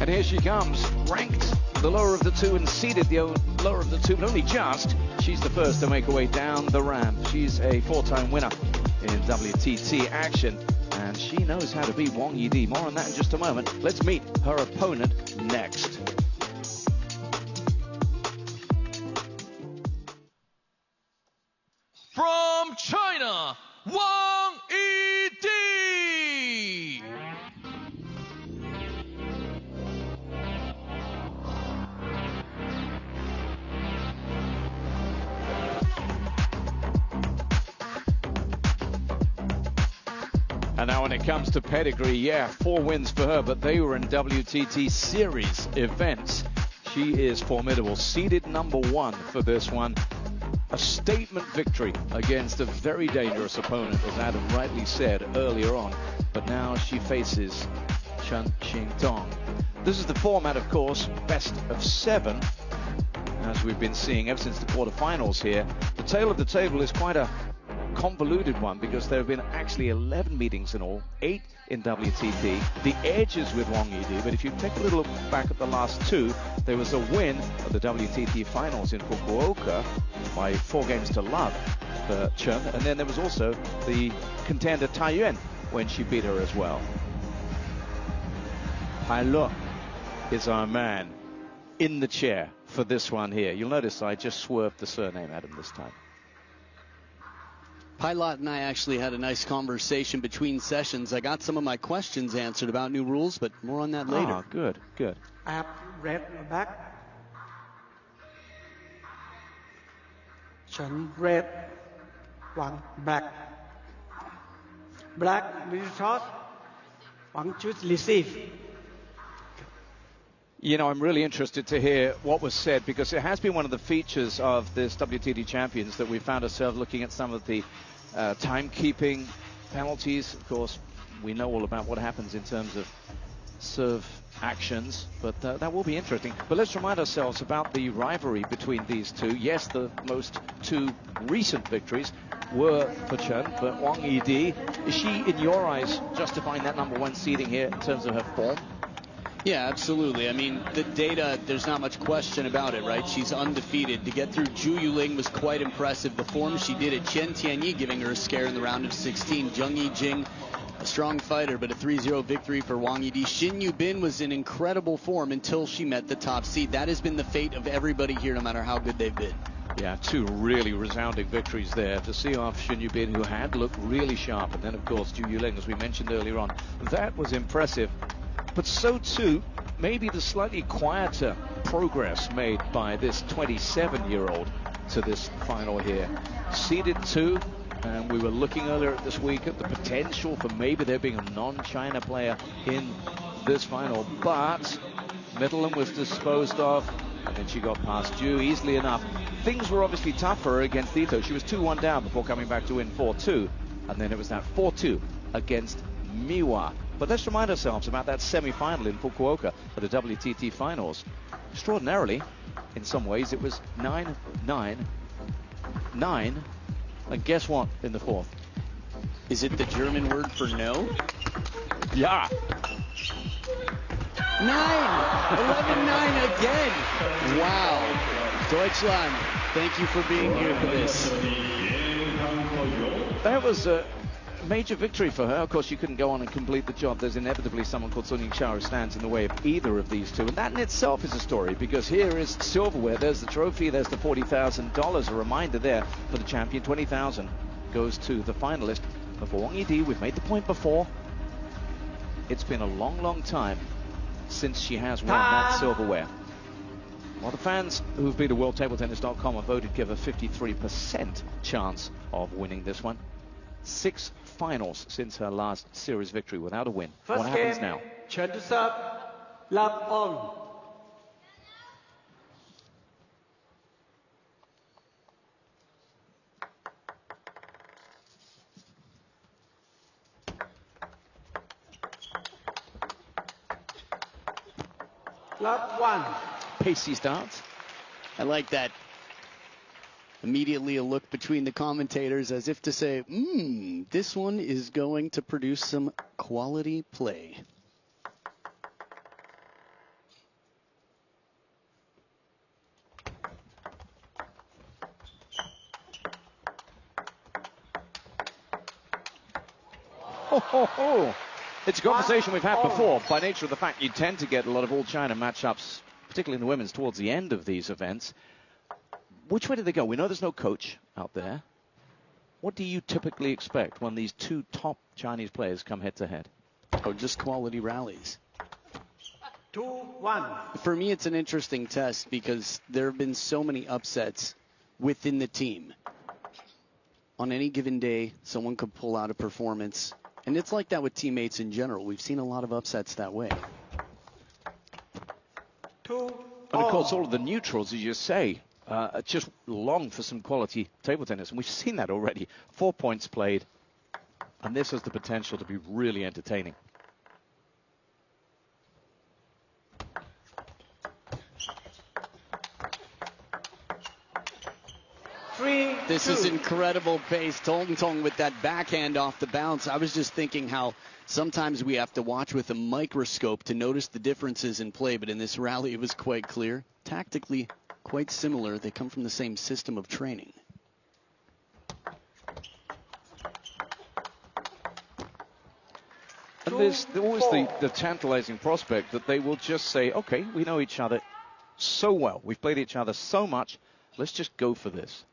And here she comes, ranked the lower of the two and seeded the lower of the two, but only just. She's the first to make her way down the ramp. She's a four-time winner in WTT action, and she knows how to beat Wang Yidi. More on that in just a moment. Let's meet her opponent next. From China, WANGYIDI! And now when it comes to pedigree, yeah, 4 wins for her, but they were in WTT series events. She is formidable. Seeded #1 for this one. A statement victory against a very dangerous opponent, as Adam rightly said earlier on. But now she faces CHENXINGTONG. This is the format, of course, best of 7, as we've been seeing ever since the quarterfinals here. The tail of the table is quite a convoluted one, because there have been actually 11 meetings in all, 8 in WTT. The edge is with Wang Yidi, but if you take a little look back at the last 2, there was a win at the WTT finals in Fukuoka by 4 games to love for Chen, and then there was also the contender Taiyuan when she beat her as well. Pai Le is our man in the chair for this one here. You'll notice I just swerved the surname, Adam, this time. Pilot and I actually had a nice conversation between sessions. I got some of my questions answered about new rules, but more on that later. Ah, good, good. I have red back. Chen red, Wang black. Black toss, Wang choose receive. You know, I'm really interested to hear what was said, because it has been one of the features of this WTT Champions that we found ourselves looking at some of the timekeeping penalties. Of course, we know all about what happens in terms of serve actions, but that will be interesting. But let's remind ourselves about the rivalry between these two. Yes, the most 2 recent victories were for Chen, but Wang Yidi, is she, in your eyes, justifying that #1 seeding here in terms of her form? Yeah, absolutely. I mean, the data, there's not much question about it, right? She's undefeated. To get through Zhu Yuling was quite impressive. The form she did at Chen Tianyi, giving her a scare in the round of 16. Zheng Yijing, a strong fighter, but a 3-0 victory for Wang Yidi. Xin Yubin was in incredible form until she met the top seed. That has been the fate of everybody here, no matter how good they've been. Yeah, 2 really resounding victories there to see off Xin Yubin, who had looked really sharp. And then, of course, Zhu Yuling, as we mentioned earlier on. That was impressive. But so too, maybe the slightly quieter progress made by this 27-year-old to this final here. Seeded 2, and we were looking earlier this week at the potential for maybe there being a non-China player in this final. But Midtjylland was disposed of, and then she got past Zhu easily enough. Things were obviously tougher against Ito. She was 2-1 down before coming back to win 4-2, and then it was that 4-2 against Miwa. But let's remind ourselves about that semi-final in Fukuoka for the WTT finals. Extraordinarily, in some ways, it was 9-9-9. And guess what in the 4th? Is it the German word for no? Yeah. 9! 11-9 again! Wow. Deutschland, thank you for being here for this. That was a major victory for her. Of course, she couldn't go on and complete the job. There's inevitably someone called Sun Yingxiao who stands in the way of either of these two. And that in itself is a story, because here is silverware. There's the trophy. There's the $40,000. A reminder there for the champion. $20,000 goes to the finalist. But for Wang Yidi, we've made the point before. It's been a long, long time since she has won that silverware. Well, the fans who've been to WorldTableTennis.com have voted give a 53% chance of winning this one. 6 finals since her last series victory without a win. First what happens game, now? Chen to serve, love on. Love 1. Pacey starts. I like that. Immediately a look between the commentators as if to say, this one is going to produce some quality play. Oh. It's a conversation we've had before. By nature of the fact you tend to get a lot of all-China matchups, particularly in the women's, towards the end of these events. Which way do they go? We know there's no coach out there. What do you typically expect when these two top Chinese players come head-to-head? Oh, just quality rallies. 2-1. For me, it's an interesting test because there have been so many upsets within the team. On any given day, someone could pull out a performance. And it's like that with teammates in general. We've seen a lot of upsets that way. 2-2. And of course, all of the neutrals, as you say, just long for some quality table tennis. And we've seen that already. 4 points played. And this has the potential to be really entertaining. This is incredible pace. Tong with that backhand off the bounce. I was just thinking how sometimes we have to watch with a microscope to notice the differences in play, but in this rally it was quite clear. Tactically quite similar. They come from the same system of training. And there's always the tantalizing prospect that they will just say, okay, we know each other so well. We've played each other so much. Let's just go for this.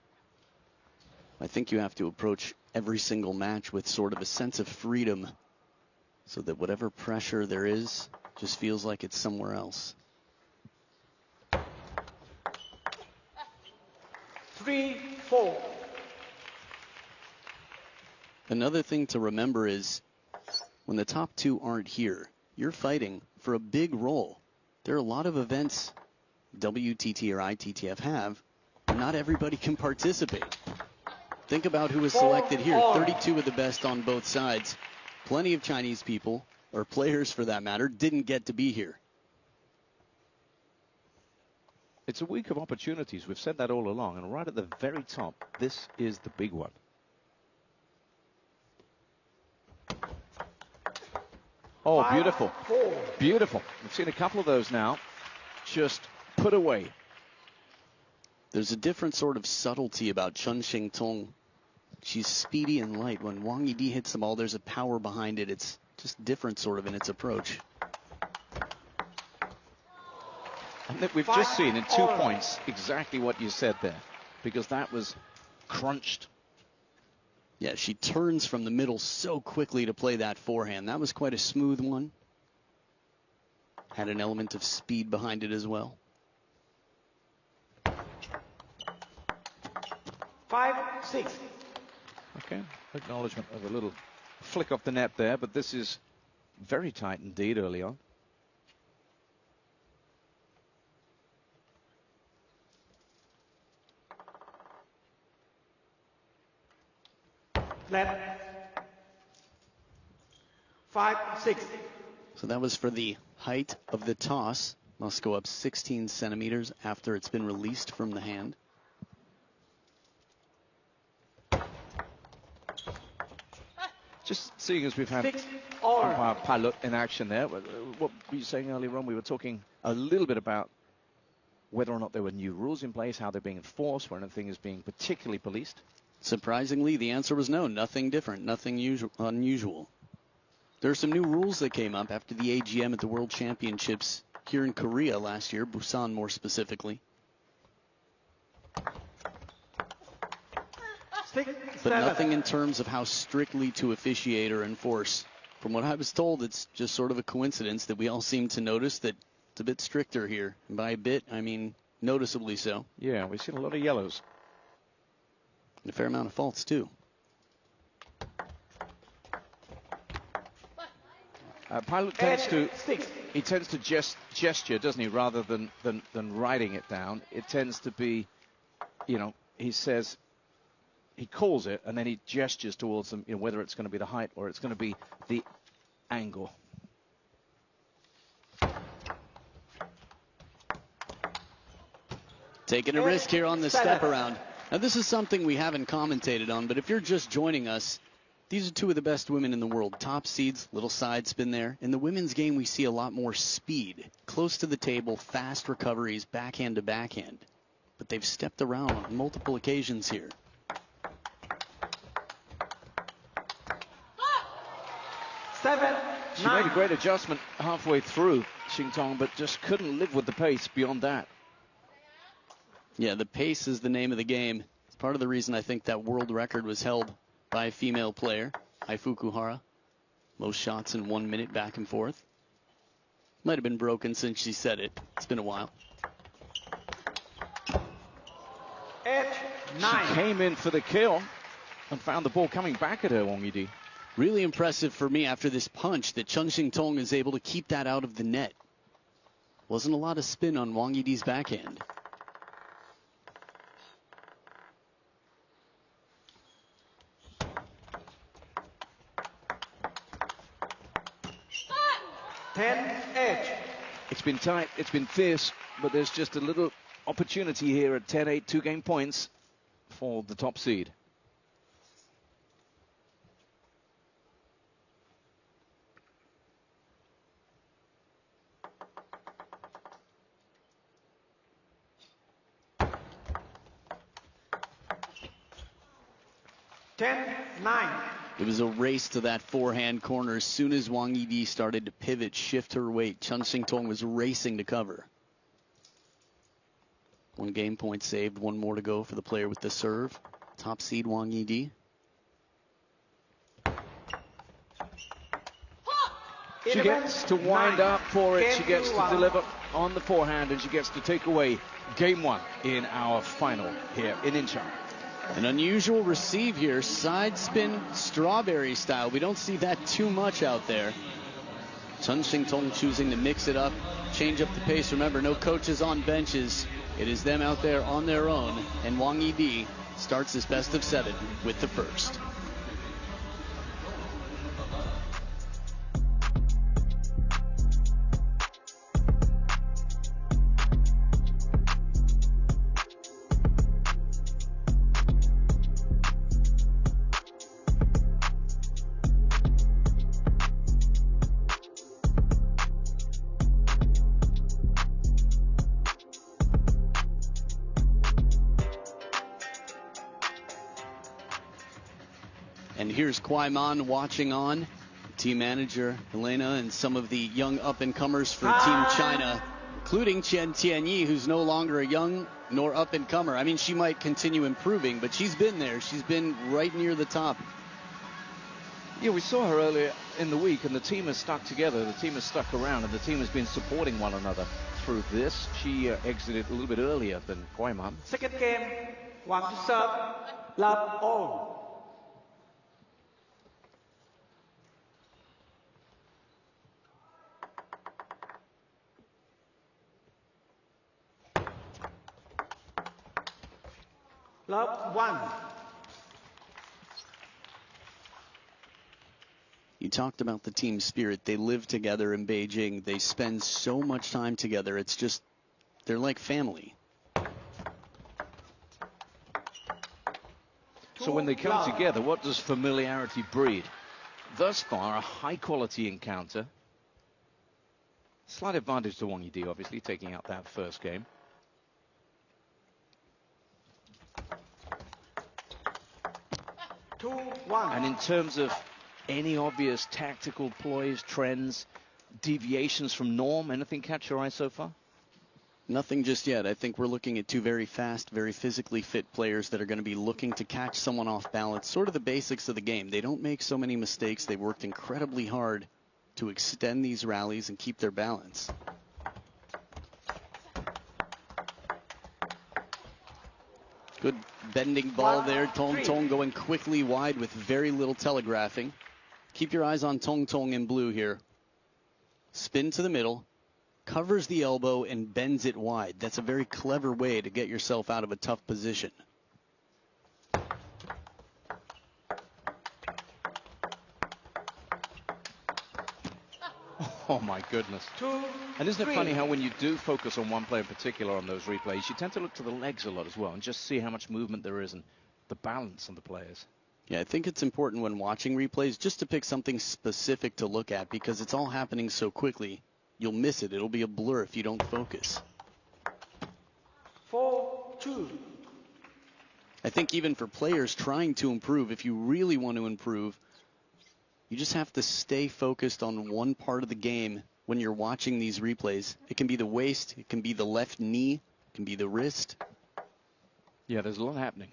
I think you have to approach every single match with sort of a sense of freedom so that whatever pressure there is just feels like it's somewhere else. 3-4. Another thing to remember is when the top two aren't here, you're fighting for a big role. There are a lot of events WTT or ITTF have, and not everybody can participate. Think about who was selected here. 32 of the best on both sides. Plenty of Chinese people, or players for that matter, didn't get to be here. It's a week of opportunities. We've said that all along. And right at the very top, this is the big one. Oh, beautiful. Beautiful. We've seen a couple of those now. Just put away. There's a different sort of subtlety about Chengxingtong. She's speedy and light. When Wang Yidi hits the ball, there's a power behind it. It's just different sort of in its approach. And we've just seen in 2 points exactly what you said there, because that was crunched. Yeah, she turns from the middle so quickly to play that forehand. That was quite a smooth one. Had an element of speed behind it as well. 5-6. Okay, acknowledgement of a little flick off the net there, but this is very tight indeed early on. Flat. 5-6. So that was for the height of the toss. Must go up 16 centimeters after it's been released from the hand. Just seeing as we've had pilot in action there, what were you saying earlier on? We were talking a little bit about whether or not there were new rules in place, how they're being enforced, where anything is being particularly policed. Surprisingly, the answer was no, nothing different, nothing unusual. There are some new rules that came up after the AGM at the World Championships here in Korea last year, Busan more specifically. But nothing in terms of how strictly to officiate or enforce. From what I was told, it's just sort of a coincidence that we all seem to notice that it's a bit stricter here. And by a bit, I mean noticeably so. Yeah, we've seen a lot of yellows. And a fair amount of faults, too. Pilot tends to gesture, doesn't he, rather than writing it down. It tends to be, you know, he says, he calls it, and then he gestures towards them, you know, whether it's going to be the height or it's going to be the angle. Taking a risk here on the step around. Now, this is something we haven't commentated on, but if you're just joining us, these are two of the best women in the world. Top seeds, little side spin there. In the women's game, we see a lot more speed. Close to the table, fast recoveries, backhand to backhand. But they've stepped around on multiple occasions here. She made a great adjustment halfway through, Xingtong, but just couldn't live with the pace beyond that. Yeah, the pace is the name of the game. It's part of the reason I think that world record was held by a female player, Ai Fukuhara. Most shots in 1 minute back and forth. Might have been broken since she said it. It's been a while. 8-9. She came in for the kill and found the ball coming back at her, WANGYIDI. Really impressive for me after this punch that Chengxingtong is able to keep that out of the net. Wasn't a lot of spin on WANGYIDI's backhand. It's been tight, it's been fierce, but there's just a little opportunity here at 10-8, 2-game points for the top seed. It was a race to that forehand corner. As soon as WANGYIDI started to pivot, shift her weight, Chengxingtong was racing to cover. 1 game point saved, 1 more to go for the player with the serve. Top seed WANGYIDI. She gets to wind up for it. She gets to deliver on the forehand, and she gets to take away game 1 in our final here in Incheon. An unusual receive here, side spin strawberry style. We don't see that too much out there. Chengxingtong choosing to mix it up, change up the pace. Remember, no coaches on benches. It is them out there on their own, and WANGYIDI starts this best of 7 with the first. And here's Kwai Man watching on. Team manager Helena and some of the young up-and-comers for Team China, including Chen Tianyi, who's no longer a young nor up-and-comer. I mean, she might continue improving, but she's been there. She's been right near the top. Yeah, we saw her earlier in the week, and the team has stuck together. The team has stuck around, and the team has been supporting one another through this. She exited a little bit earlier than Kwai Man. Second game, 1 to serve, love all. Love 1. You talked about the team spirit. They live together in Beijing. They spend so much time together. It's just, they're like family. So when they come together, what does familiarity breed? Thus far, a high-quality encounter. Slight advantage to WANGYIDI, obviously, taking out that first game. And in terms of any obvious tactical ploys, trends, deviations from norm, anything catch your eye so far? Nothing just yet. I think we're looking at 2 very fast, very physically fit players that are going to be looking to catch someone off balance. Sort of the basics of the game. They don't make so many mistakes. They've worked incredibly hard to extend these rallies and keep their balance. Good bending ball there. Tong Tong going quickly wide with very little telegraphing. Keep your eyes on Tong Tong in blue here. Spin to the middle, covers the elbow and bends it wide. That's a very clever way to get yourself out of a tough position. Oh my goodness. And isn't it funny how when you do focus on one player in particular on those replays, you tend to look to the legs a lot as well and just see how much movement there is and the balance on the players. Yeah, I think it's important when watching replays just to pick something specific to look at, because it's all happening so quickly. You'll miss it. It'll be a blur if you don't focus. 4-2. I think even for players trying to improve, if you really want to improve, You just have to stay focused on one part of the game when you're watching these replays. It can be the waist, it can be the left knee, it can be the wrist. Yeah, there's a lot happening.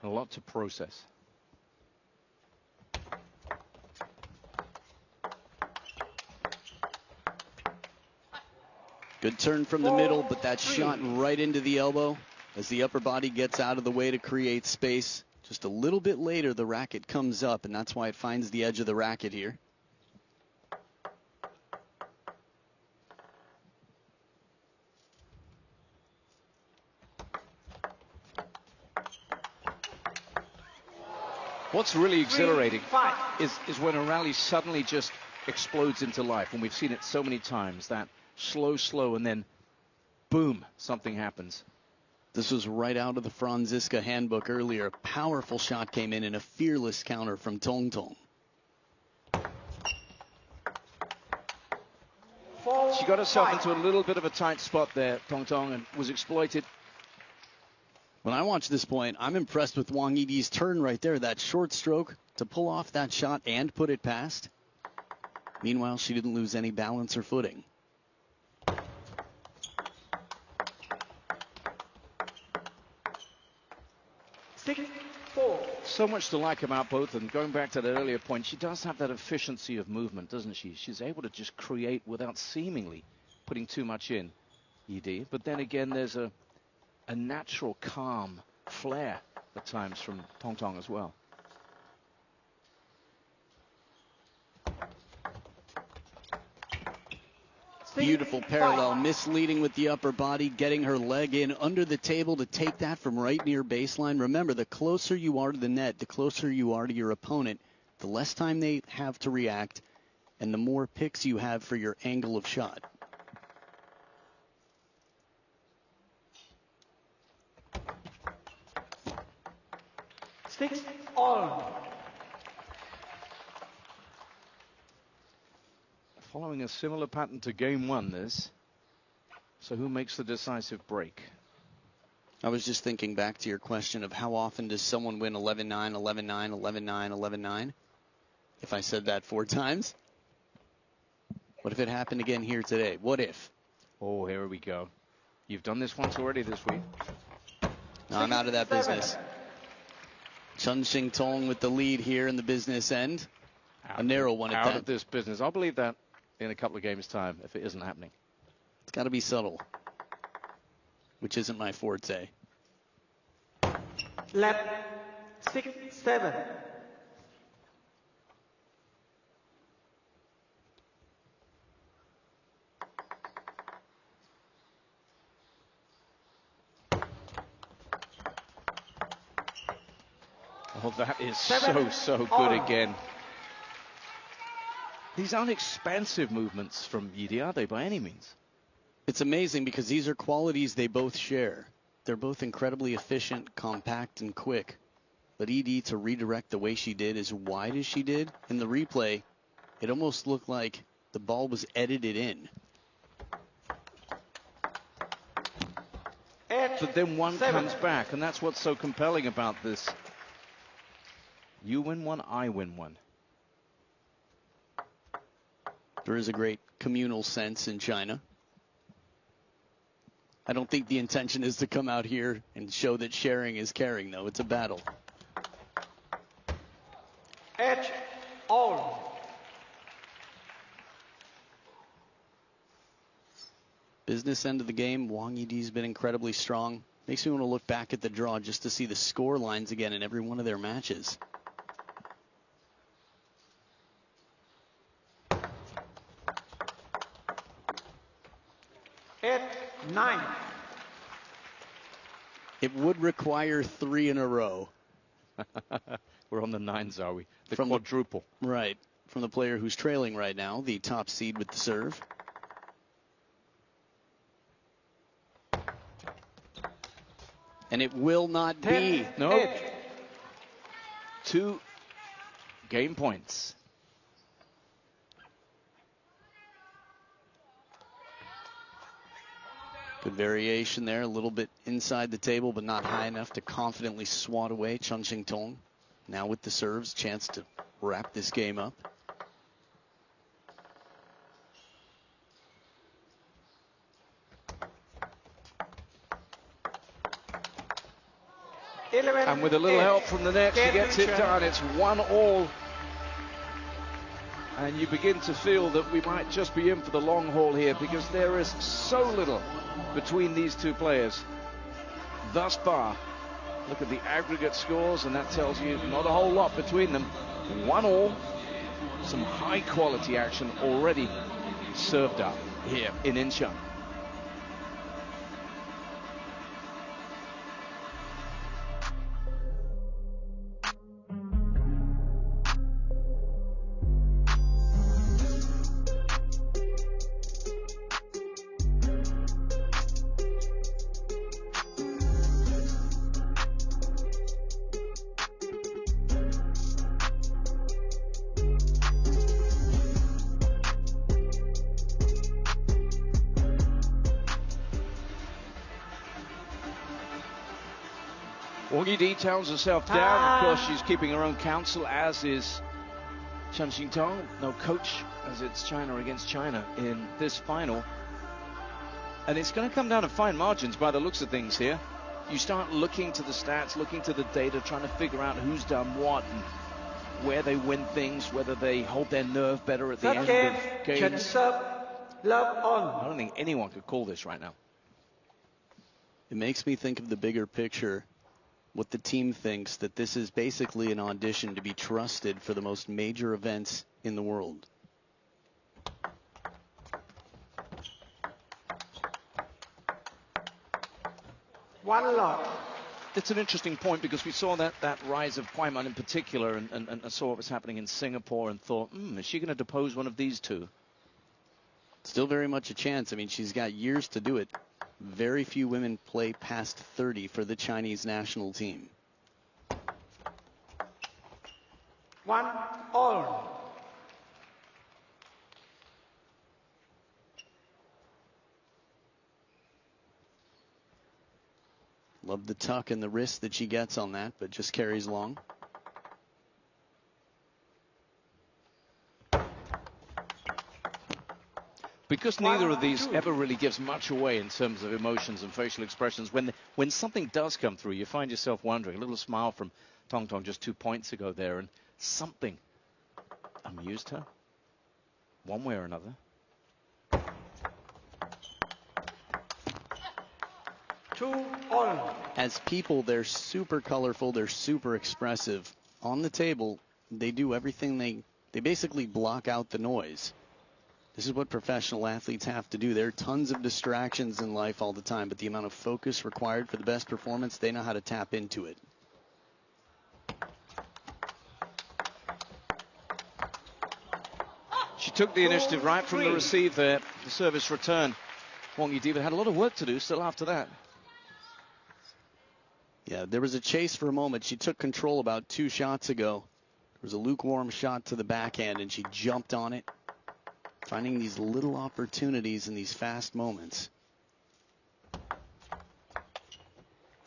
A lot to process. Good turn from the middle, but that shot right into the elbow as the upper body gets out of the way to create space. Just a little bit later, the racket comes up, and that's why it finds the edge of the racket here. What's really exhilarating is when a rally suddenly just explodes into life, and we've seen it so many times, that slow, and then boom, something happens. This was right out of the Franziska handbook earlier. A powerful shot came in and a fearless counter from Tong Tong. She got herself into a little bit of a tight spot there, Tong Tong, and was exploited. When I watch this point, I'm impressed with Wang Yidi's turn right there. That short stroke to pull off that shot and put it past. Meanwhile, she didn't lose any balance or footing. So much to like about both, and going back to that earlier point, she does have that efficiency of movement, doesn't she? She's able to just create without seemingly putting too much in, Yidi. But then again, there's a natural calm flair at times from Tong Tong as well. Beautiful parallel, misleading with the upper body, getting her leg in under the table to take that from right near baseline. Remember, the closer you are to the net, the closer you are to your opponent, the less time they have to react, and the more picks you have for your angle of shot. All. Following a similar pattern to game one, this. So who makes the decisive break? I was just thinking back to your question of how often does someone win 11-9, 11-9, 11-9, 11-9? If I said that 4 times. What if it happened again here today? What if? Oh, here we go. You've done this once already this week. No, I'm out of that business. ChengXingTong with the lead here in the business end. A narrow one at that. Out of this business. I'll believe that in a couple of games' time if it isn't happening. It's got to be subtle, which isn't my forte. Left 6-7. Oh, that is so good again. These aren't expansive movements from Yidi, are they, by any means? It's amazing because these are qualities they both share. They're both incredibly efficient, compact, and quick. But Yidi to redirect the way she did, as wide as she did, in the replay, it almost looked like the ball was edited in. But then one comes back, and that's what's so compelling about this. You win one, I win one. There is a great communal sense in China. I don't think the intention is to come out here and show that sharing is caring, though. It's a battle. Edge all. Business end of the game, Wang Yidi's been incredibly strong. Makes me want to look back at the draw just to see the score lines again in every one of their matches. Edge 9. It would require 3 in a row. We're on the 9s, are we? The From quadruple. Right. From the player who's trailing right now, the top seed with the serve. And it will not be. No. 2 game points. Good variation there, a little bit inside the table, but not high enough to confidently swat away ChengXingTong. Now with the serves, chance to wrap this game up. And with a little help from the net, she gets it done. It's 1-1. And you begin to feel that we might just be in for the long haul here, because there is so little between these two players thus far. Look at the aggregate scores, and that tells you not a whole lot between them. 1-1. Some high quality action already served up here in Incheon. WANGYIDI tells herself down. Of course, she's keeping her own counsel, as is CHENXINGTONG. No coach, as it's China against China in this final. And it's going to come down to fine margins by the looks of things here. You start looking to the stats, looking to the data, trying to figure out who's done what and where they win things, whether they hold their nerve better at the end of games. I don't think anyone could call this right now. It makes me think of the bigger picture. What the team thinks, that this is basically an audition to be trusted for the most major events in the world. One lot. It's an interesting point, because we saw that rise of Kwaiman in particular, and saw what was happening in Singapore, and thought, is she going to depose one of these two? Still very much a chance. I mean, she's got years to do it. Very few women play past 30 for the Chinese national team. 1-1. Love the tuck and the wrist that she gets on that, but just carries along. Because neither of these ever really gives much away in terms of emotions and facial expressions, when something does come through, you find yourself wondering. A little smile from Tong Tong just 2 points ago there, and something amused her one way or another. 2-2. As people, they're super colorful, they're super expressive. On the table, they do everything. They basically block out the noise. This is what professional athletes have to do. There are tons of distractions in life all the time, but the amount of focus required for the best performance, they know how to tap into it. She took the initiative right from the receive there, the service return. WANGYIDI, but had a lot of work to do still after that. Yeah, there was a chase for a moment. She took control about 2 shots ago. There was a lukewarm shot to the backhand, and she jumped on it. Finding these little opportunities in these fast moments.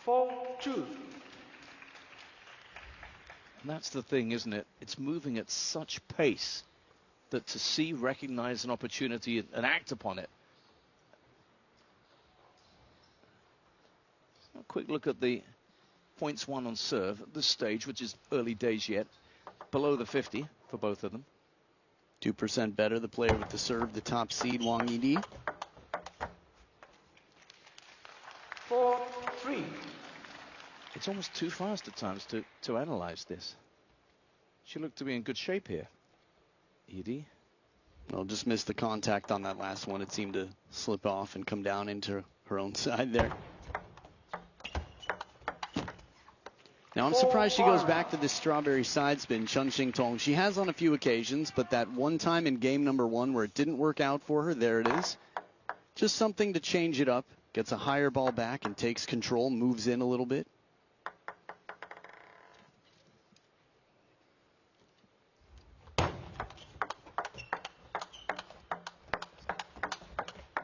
4-2. And that's the thing, isn't it? It's moving at such pace that to see, recognize an opportunity and act upon it. A quick look at the points won on serve at this stage, which is early days yet. Below the 50 for both of them. 2% better, the player with the serve, the top seed, WANGYIDI. 4-3. It's almost too fast at times to analyze this. She looked to be in good shape here. Yidi. Well, just missed the contact on that last one. It seemed to slip off and come down into her own side there. Now, I'm surprised she goes back to this strawberry side spin, CHENXINGTONG. She has on a few occasions, but that one time in game number 1 where it didn't work out for her, there it is. Just something to change it up. Gets a higher ball back and takes control, moves in a little bit.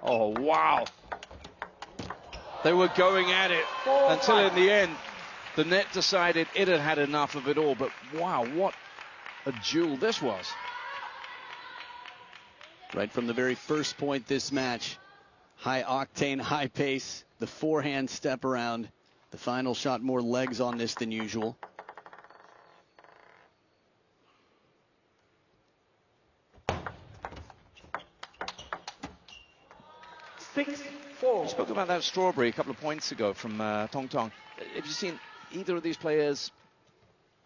Oh, wow. They were going at it until in the end, The net decided it had had enough of it all, but wow, what a duel this was. Right from the very first point this match, high octane, high pace, the forehand step around. The final shot, more legs on this than usual. We spoke about that strawberry a couple of points ago from Tong Tong. Have you seen either of these players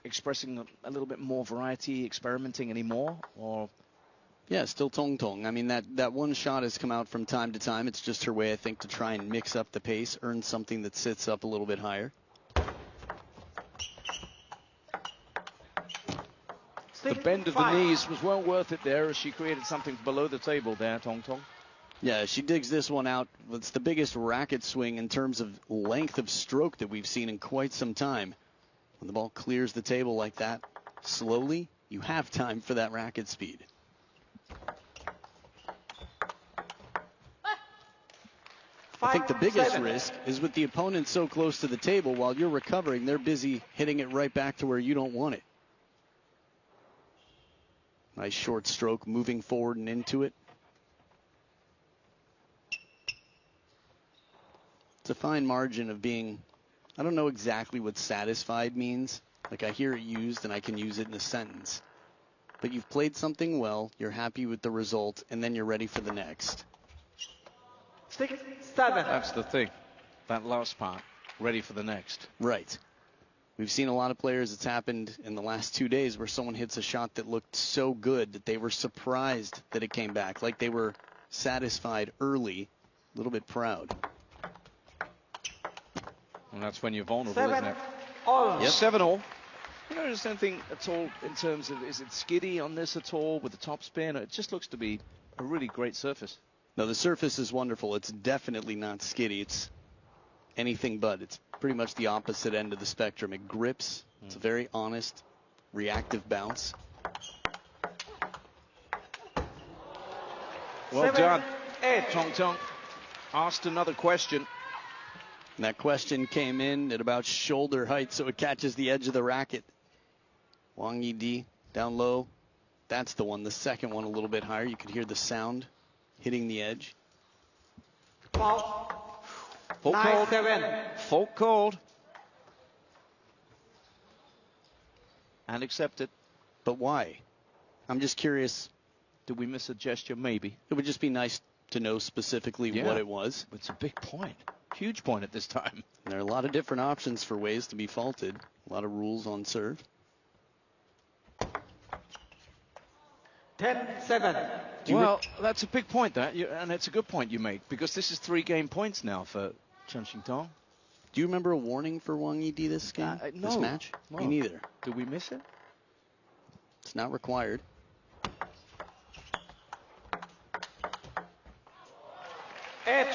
expressing a little bit more variety, experimenting anymore? Or yeah, still Tong Tong. I mean, that one shot has come out from time to time. It's just her way, I think, to try and mix up the pace, earn something that sits up a little bit higher. The bend of the knees was well worth it there as she created something below the table there, Tong Tong. Yeah, she digs this one out. It's the biggest racket swing in terms of length of stroke that we've seen in quite some time. When the ball clears the table like that, slowly, you have time for that racket speed. I think the biggest risk is with the opponent so close to the table, while you're recovering, they're busy hitting it right back to where you don't want it. Nice short stroke, moving forward and into it. It's a fine margin of being, I don't know exactly what satisfied means. Like, I hear it used and I can use it in a sentence. But you've played something well, you're happy with the result, and then you're ready for the next. 6-7. That's the thing. That last part, ready for the next. Right. We've seen a lot of players, it's happened in the last 2 days, where someone hits a shot that looked so good that they were surprised that it came back. Like they were satisfied early, a little bit proud. And that's when you're vulnerable, isn't it? 7-all. Yep. 7-all. You don't notice anything at all in terms of, is it skiddy on this at all with the top spin? It just looks to be a really great surface. No, the surface is wonderful. It's definitely not skiddy. It's anything but. It's pretty much the opposite end of the spectrum. It grips. It's a very honest, reactive bounce. Well done. Tong Tong asked another question. And that question came in at about shoulder height, so it catches the edge of the racket. Wang Yi-di down low. That's the one. The second one a little bit higher. You could hear the sound hitting the edge. Fault. Fault called. 9-7. Fault called. And accepted. But why? I'm just curious. Did we miss a gesture? Maybe. It would just be nice to know specifically what it was. It's a big point. Huge point at this time. And there are a lot of different options for ways to be faulted. A lot of rules on serve. 10-7. Well, that's a big point, and it's a good point you make, because this is 3 game points now for Chengxingtong. Do you remember a warning for Wang Yi-di this game? No. This match? No. Me neither. Did we miss it? It's not required.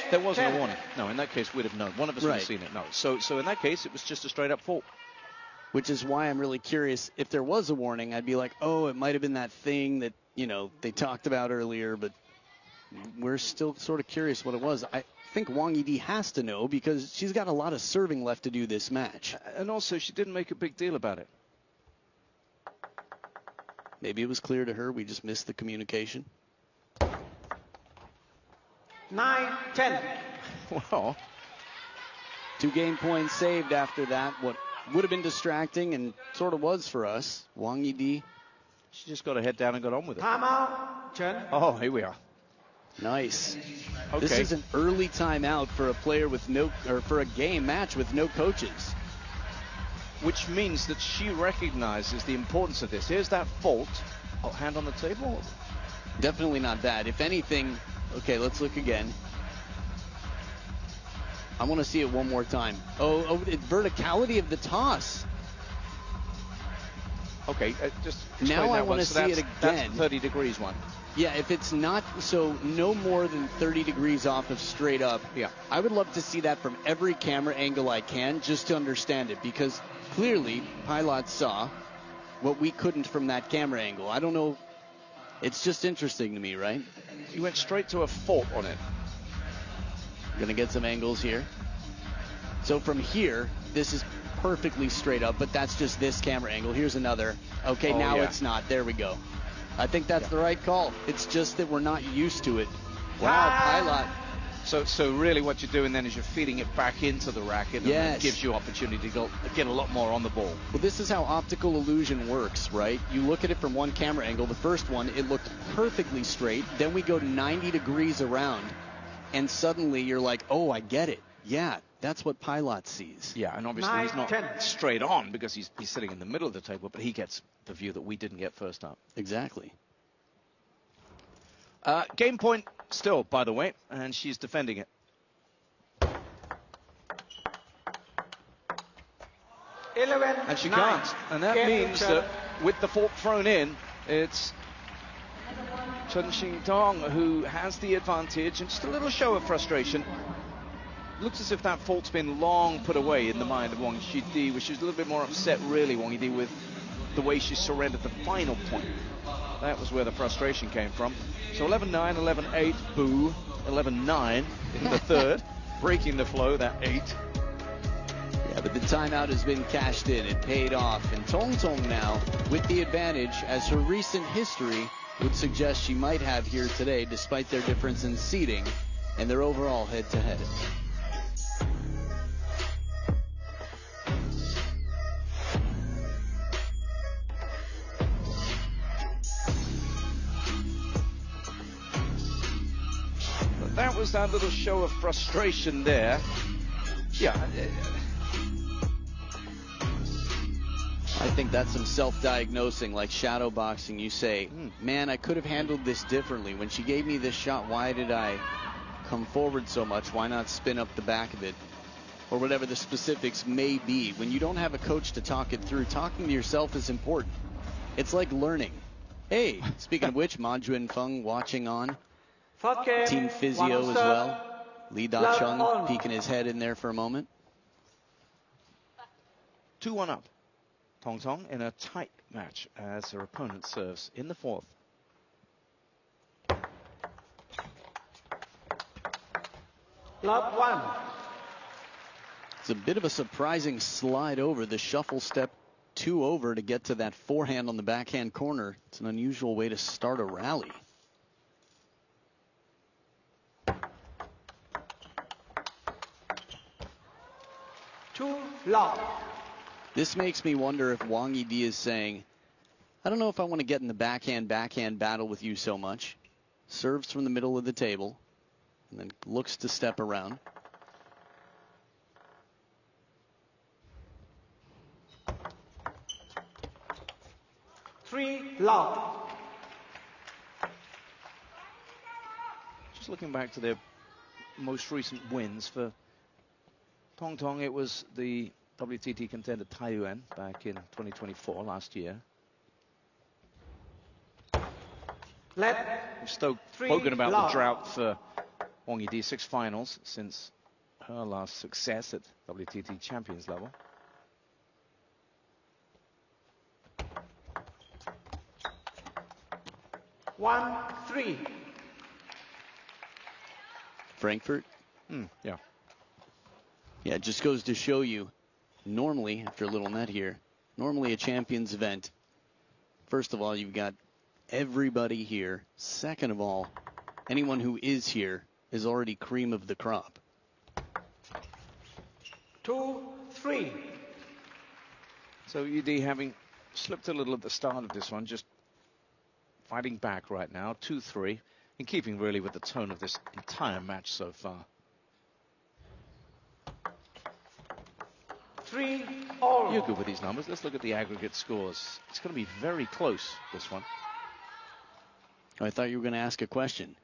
There wasn't a warning. No, in that case, we'd have known. One of us would have seen it. No. So in that case, it was just a straight up fault. Which is why I'm really curious. If there was a warning, I'd be like, oh, it might have been that thing that, you know, they talked about earlier, but we're still sort of curious what it was. I think Wang Yi-di has to know, because she's got a lot of serving left to do this match. And also, she didn't make a big deal about it. Maybe it was clear to her. We just missed the communication. 9-10. Well, 2 game points saved after that. What would have been distracting and sort of was for us. Wang Yi-di. She just got her head down and got on with it. Timeout. Chen. Oh, here we are. Nice. Okay. This is an early timeout for a player with no, or for a game match with no coaches. Which means that she recognizes the importance of this. Here's that fault. Oh, hand on the table. Definitely not that. If anything, okay, let's look again. I want to see it one more time. Oh, verticality of the toss. Okay, just now I want to see it again. That's the 30 degrees one. Yeah, if it's not, so no more than 30 degrees off of straight up. Yeah. I would love to see that from every camera angle I can, just to understand it, because clearly Pilot saw what we couldn't from that camera angle. I don't know. It's just interesting to me, right? He went straight to a fault on it. Going to get some angles here. So from here, this is perfectly straight up, but that's just this camera angle. Here's another. Okay, now it's not. There we go. I think that's the right call. It's just that we're not used to it. Wow, Pilot. So really what you're doing then is you're feeding it back into the racket, and it gives you opportunity to get a lot more on the ball. Well, this is how optical illusion works, right? You look at it from one camera angle. The first one, it looked perfectly straight. Then we go 90 degrees around, and suddenly you're like, oh, I get it. Yeah, that's what Pilot sees. Yeah, and obviously he's not straight on because he's sitting in the middle of the table, but he gets the view that we didn't get first up. Exactly. Game point still, by the way, and she's defending it. 11, and she 9. can't. And that means that with the fork thrown in, it's ChenXingTong who has the advantage, and just a little show of frustration. Looks as if that fault's been long put away in the mind of WANGYIDI, which is a little bit more upset, really, WANGYIDI, with the way she surrendered the final point. That was where the frustration came from. So 11-9, 11-8, boo. 11-9 in the third, breaking the flow, that 8. Yeah, but the timeout has been cashed in. It paid off. And Tong now with the advantage, as her recent history would suggest she might have here today, despite their difference in seeding and their overall head-to-head. That was that little show of frustration there. Yeah. I think that's some self-diagnosing, like shadow boxing. You say, man, I could have handled this differently. When she gave me this shot, why did I come forward so much? Why not spin up the back of it? Or whatever the specifics may be. When you don't have a coach to talk it through, talking to yourself is important. It's like learning. Hey, speaking of which, Ma Junfeng watching on. Team physio as well. Lee Da-chung peeking his head in there for a moment. 2-1 up. Tong in a tight match as her opponent serves in the fourth. Love 1. It's a bit of a surprising slide over. The shuffle step 2 over to get to that forehand on the backhand corner. It's an unusual way to start a rally. This makes me wonder if WANGYIDI is saying, I don't know if I want to get in the backhand battle with you so much. Serves from the middle of the table and then looks to step around. Just looking back to their most recent wins for Tong, it was the WTT contender Taiyuan back in 2024, last year. We've spoken about the drought for WANGYIDI, 6 finals since her last success at WTT champions level. Frankfurt? Yeah. Yeah, it just goes to show you, normally, after a little net here, normally a champions event, first of all, you've got everybody here. Second of all, anyone who is here is already cream of the crop. 2-3. So WANGYIDI having slipped a little at the start of this one, just fighting back right now, 2-3, in keeping really with the tone of this entire match so far. 3-all. You're good with these numbers. Let's look at the aggregate scores. It's going to be very close, this one. I thought you were going to ask a question.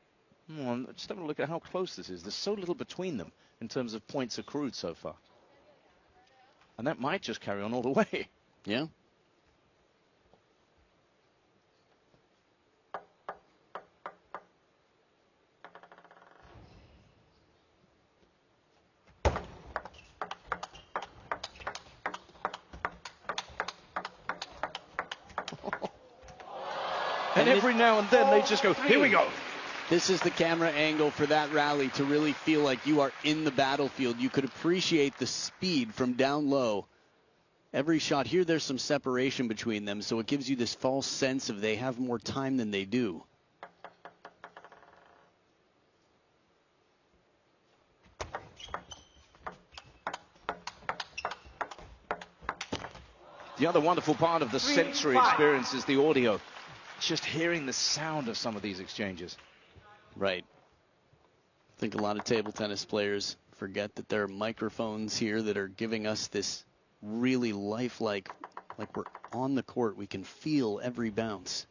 Well, just have a look at how close this is. There's so little between them in terms of points accrued so far. And that might just carry on all the way. Yeah. And every now and then they just go, here we go. This is the camera angle for that rally to really feel like you are in the battlefield. You could appreciate the speed from down low every shot here, there's some separation between them, so it gives you this false sense of they have more time than they do. The other wonderful part of the sensory experience is the audio. Just hearing the sound of some of these exchanges. Right. I think a lot of table tennis players forget that there are microphones here that are giving us this really lifelike, like we're on the court. We can feel every bounce.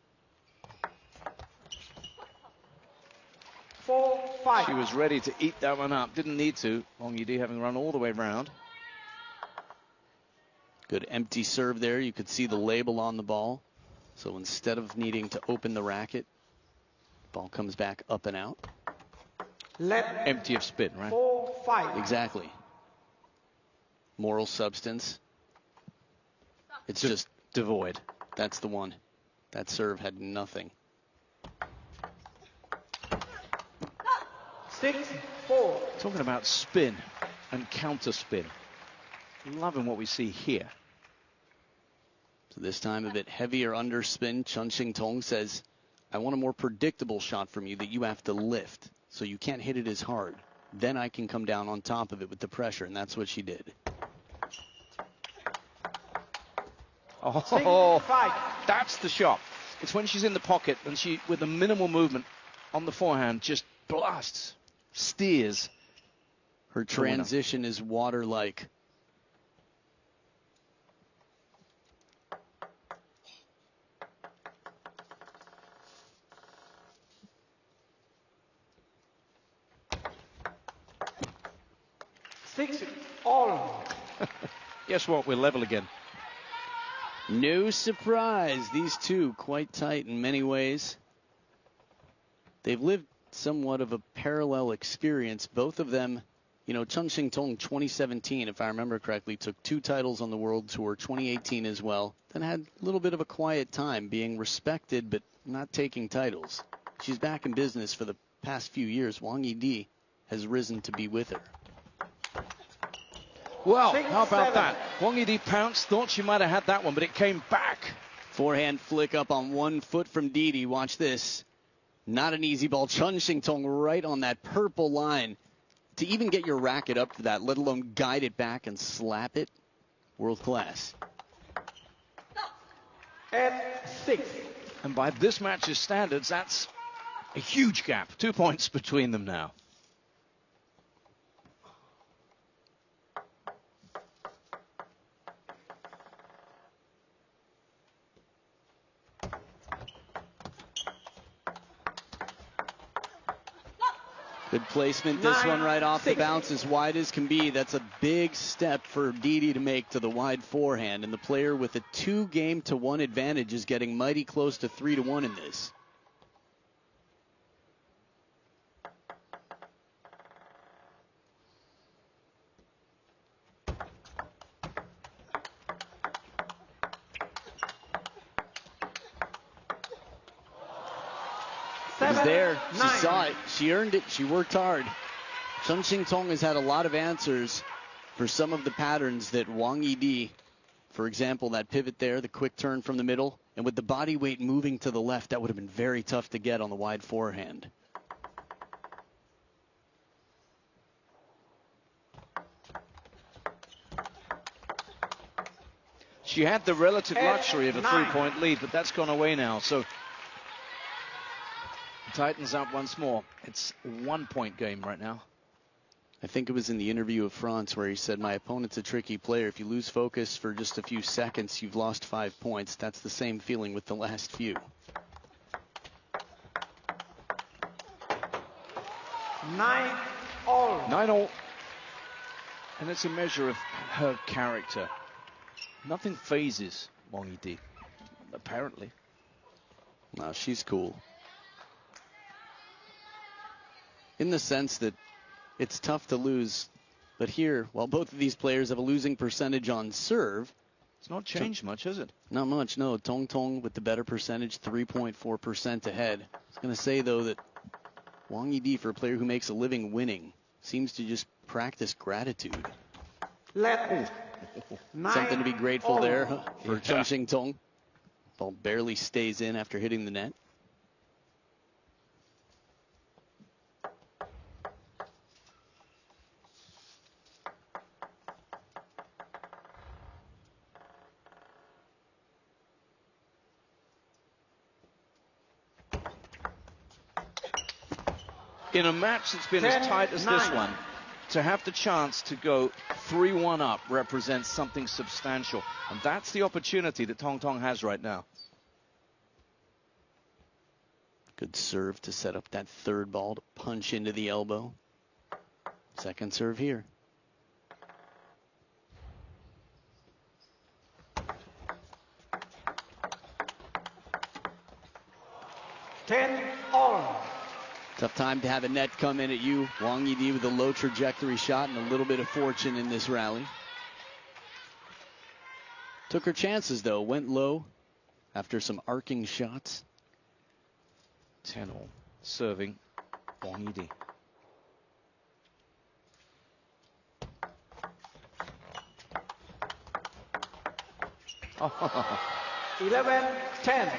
4-5. She was ready to eat that one up. Didn't need to. WANGYIDI having run all the way around. Good empty serve there. You could see the label on the ball. So instead of needing to open the racket, ball comes back up and out. Empty of spin, right? 4-5. Exactly. Moral substance. It's just devoid. That's the one. That serve had nothing. 6-4. Talking about spin and counter spin. Loving what we see here. So this time a bit heavier underspin. Chengxingtong says, I want a more predictable shot from you that you have to lift. So you can't hit it as hard. Then I can come down on top of it with the pressure, and that's what she did. Oh, that's the shot. It's when she's in the pocket and she, with a minimal movement on the forehand, just blasts, steers. Her transition is water-like. All. Guess what? We're level again. No surprise. These two quite tight in many ways. They've lived somewhat of a parallel experience. Both of them, you know, Chengxingtong 2017, if I remember correctly, took 2 titles on the World Tour, 2018 as well. Then had a little bit of a quiet time, being respected but not taking titles. She's back in business for the past few years. WANGYIDI has risen to be with her. Well, how about that? WANGYIDI pounced, thought she might have had that one, but it came back. Forehand flick up on 1 foot from Didi. Watch this. Not an easy ball. Chengxingtong right on that purple line. To even get your racket up to that, let alone guide it back and slap it, world class. At 6. And by this match's standards, that's a huge gap. 2 points between them now. Good placement. This one right off the bounce, as wide as can be. That's a big step for Didi to make to the wide forehand. And the player with a 2-game-to-1 advantage is getting mighty close to 3-1 in this. It was there. She saw it. She earned it. She worked hard. Chengxingtong has had a lot of answers for some of the patterns that WANGYIDI, for example, that pivot there, the quick turn from the middle, and with the body weight moving to the left, that would have been very tough to get on the wide forehand. She had the relative luxury of a 3-point lead, but that's gone away now. So tightens up once more. It's a 1-point game right now. I think it was in the interview of France where he said, my opponent's a tricky player. If you lose focus for just a few seconds, you've lost 5 points. That's the same feeling with the last few. 9-all. 9-all. And it's a measure of her character. Nothing phases WANGYIDI, apparently. No, she's cool. In the sense that it's tough to lose. But here, while both of these players have a losing percentage on serve, it's not changed much, has it? Not much, no. Tong Tong with the better percentage, 3.4% ahead. I was going to say, though, that WANGYIDI, for a player who makes a living winning, seems to just practice gratitude. Something to be grateful 9-all. there for Yeah. Chengxingtong. Ball barely stays in after hitting the net. In a match that's been as tight as this 10-9. one, to have the chance to go 3-1 up represents something substantial. And that's the opportunity that Tong Tong has right now. Good serve to set up that third ball to punch into the elbow. Second serve here. All. Tough time to have a net come in at you. Wang Yidi with a low trajectory shot and a little bit of fortune in this rally. Took her chances though, went low after some arcing shots. 10-all, serving WANGYIDI. Oh, 11-10.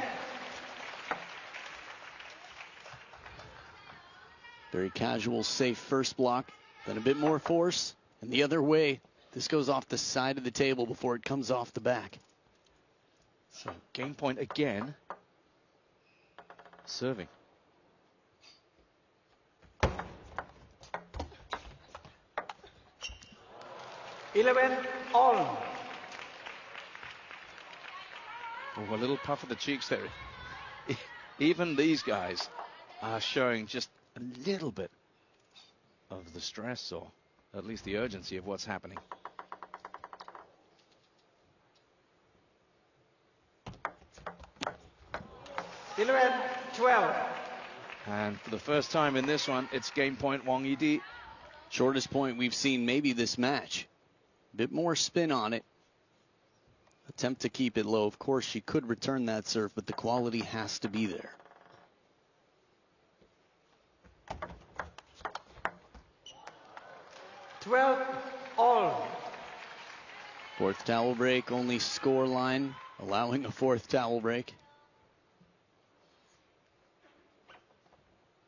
Very casual, safe first block, then a bit more force, and the other way. This goes off the side of the table before it comes off the back. so game point again. Serving. All. Oh, a little puff of the cheeks there. Even these guys are showing just a little bit of the stress, or at least the urgency of what's happening. 11-12. And for the first time in this one, it's game point WANGYIDI. Shortest point we've seen maybe this match. A bit more spin on it. Attempt to keep it low. Of course, she could return that serve, but the quality has to be there. All. Fourth towel break, only score line, allowing a fourth towel break.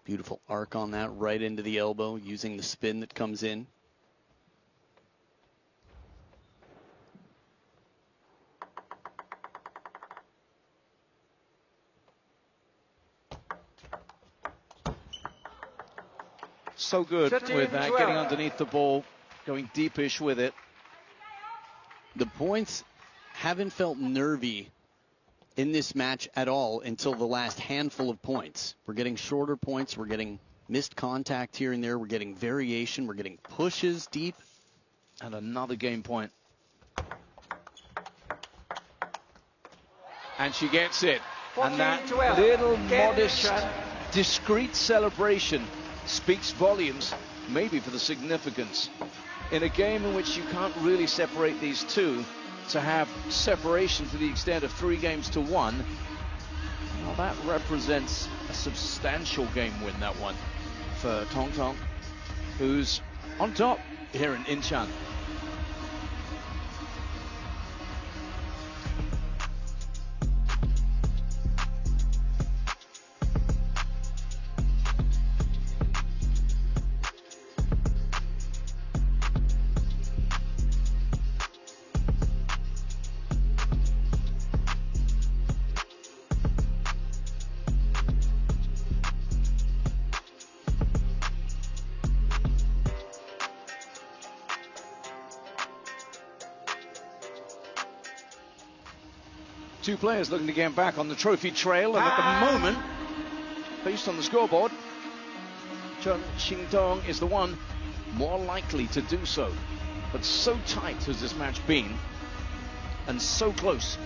Beautiful arc on that, right into the elbow, using the spin that comes in. So good with that, 13-12. getting underneath the ball, going deepish with it. The points haven't felt nervy in this match at all until the last handful of points. We're getting shorter points. We're getting missed contact here and there. We're getting variation. We're getting pushes deep. And another game point. And she gets it. And that 14-12. little Get modest, shot. discreet celebration speaks volumes, maybe for the significance. In a game in which you can't really separate these two, to have separation to the extent of 3-1, well, that represents a substantial game win, that one, for Tong Tong, who's on top here in Incheon. Two players looking to get back on the trophy trail, and at the moment, based on the scoreboard, Chengxingtong is the one more likely to do so. But so tight has this match been, and so close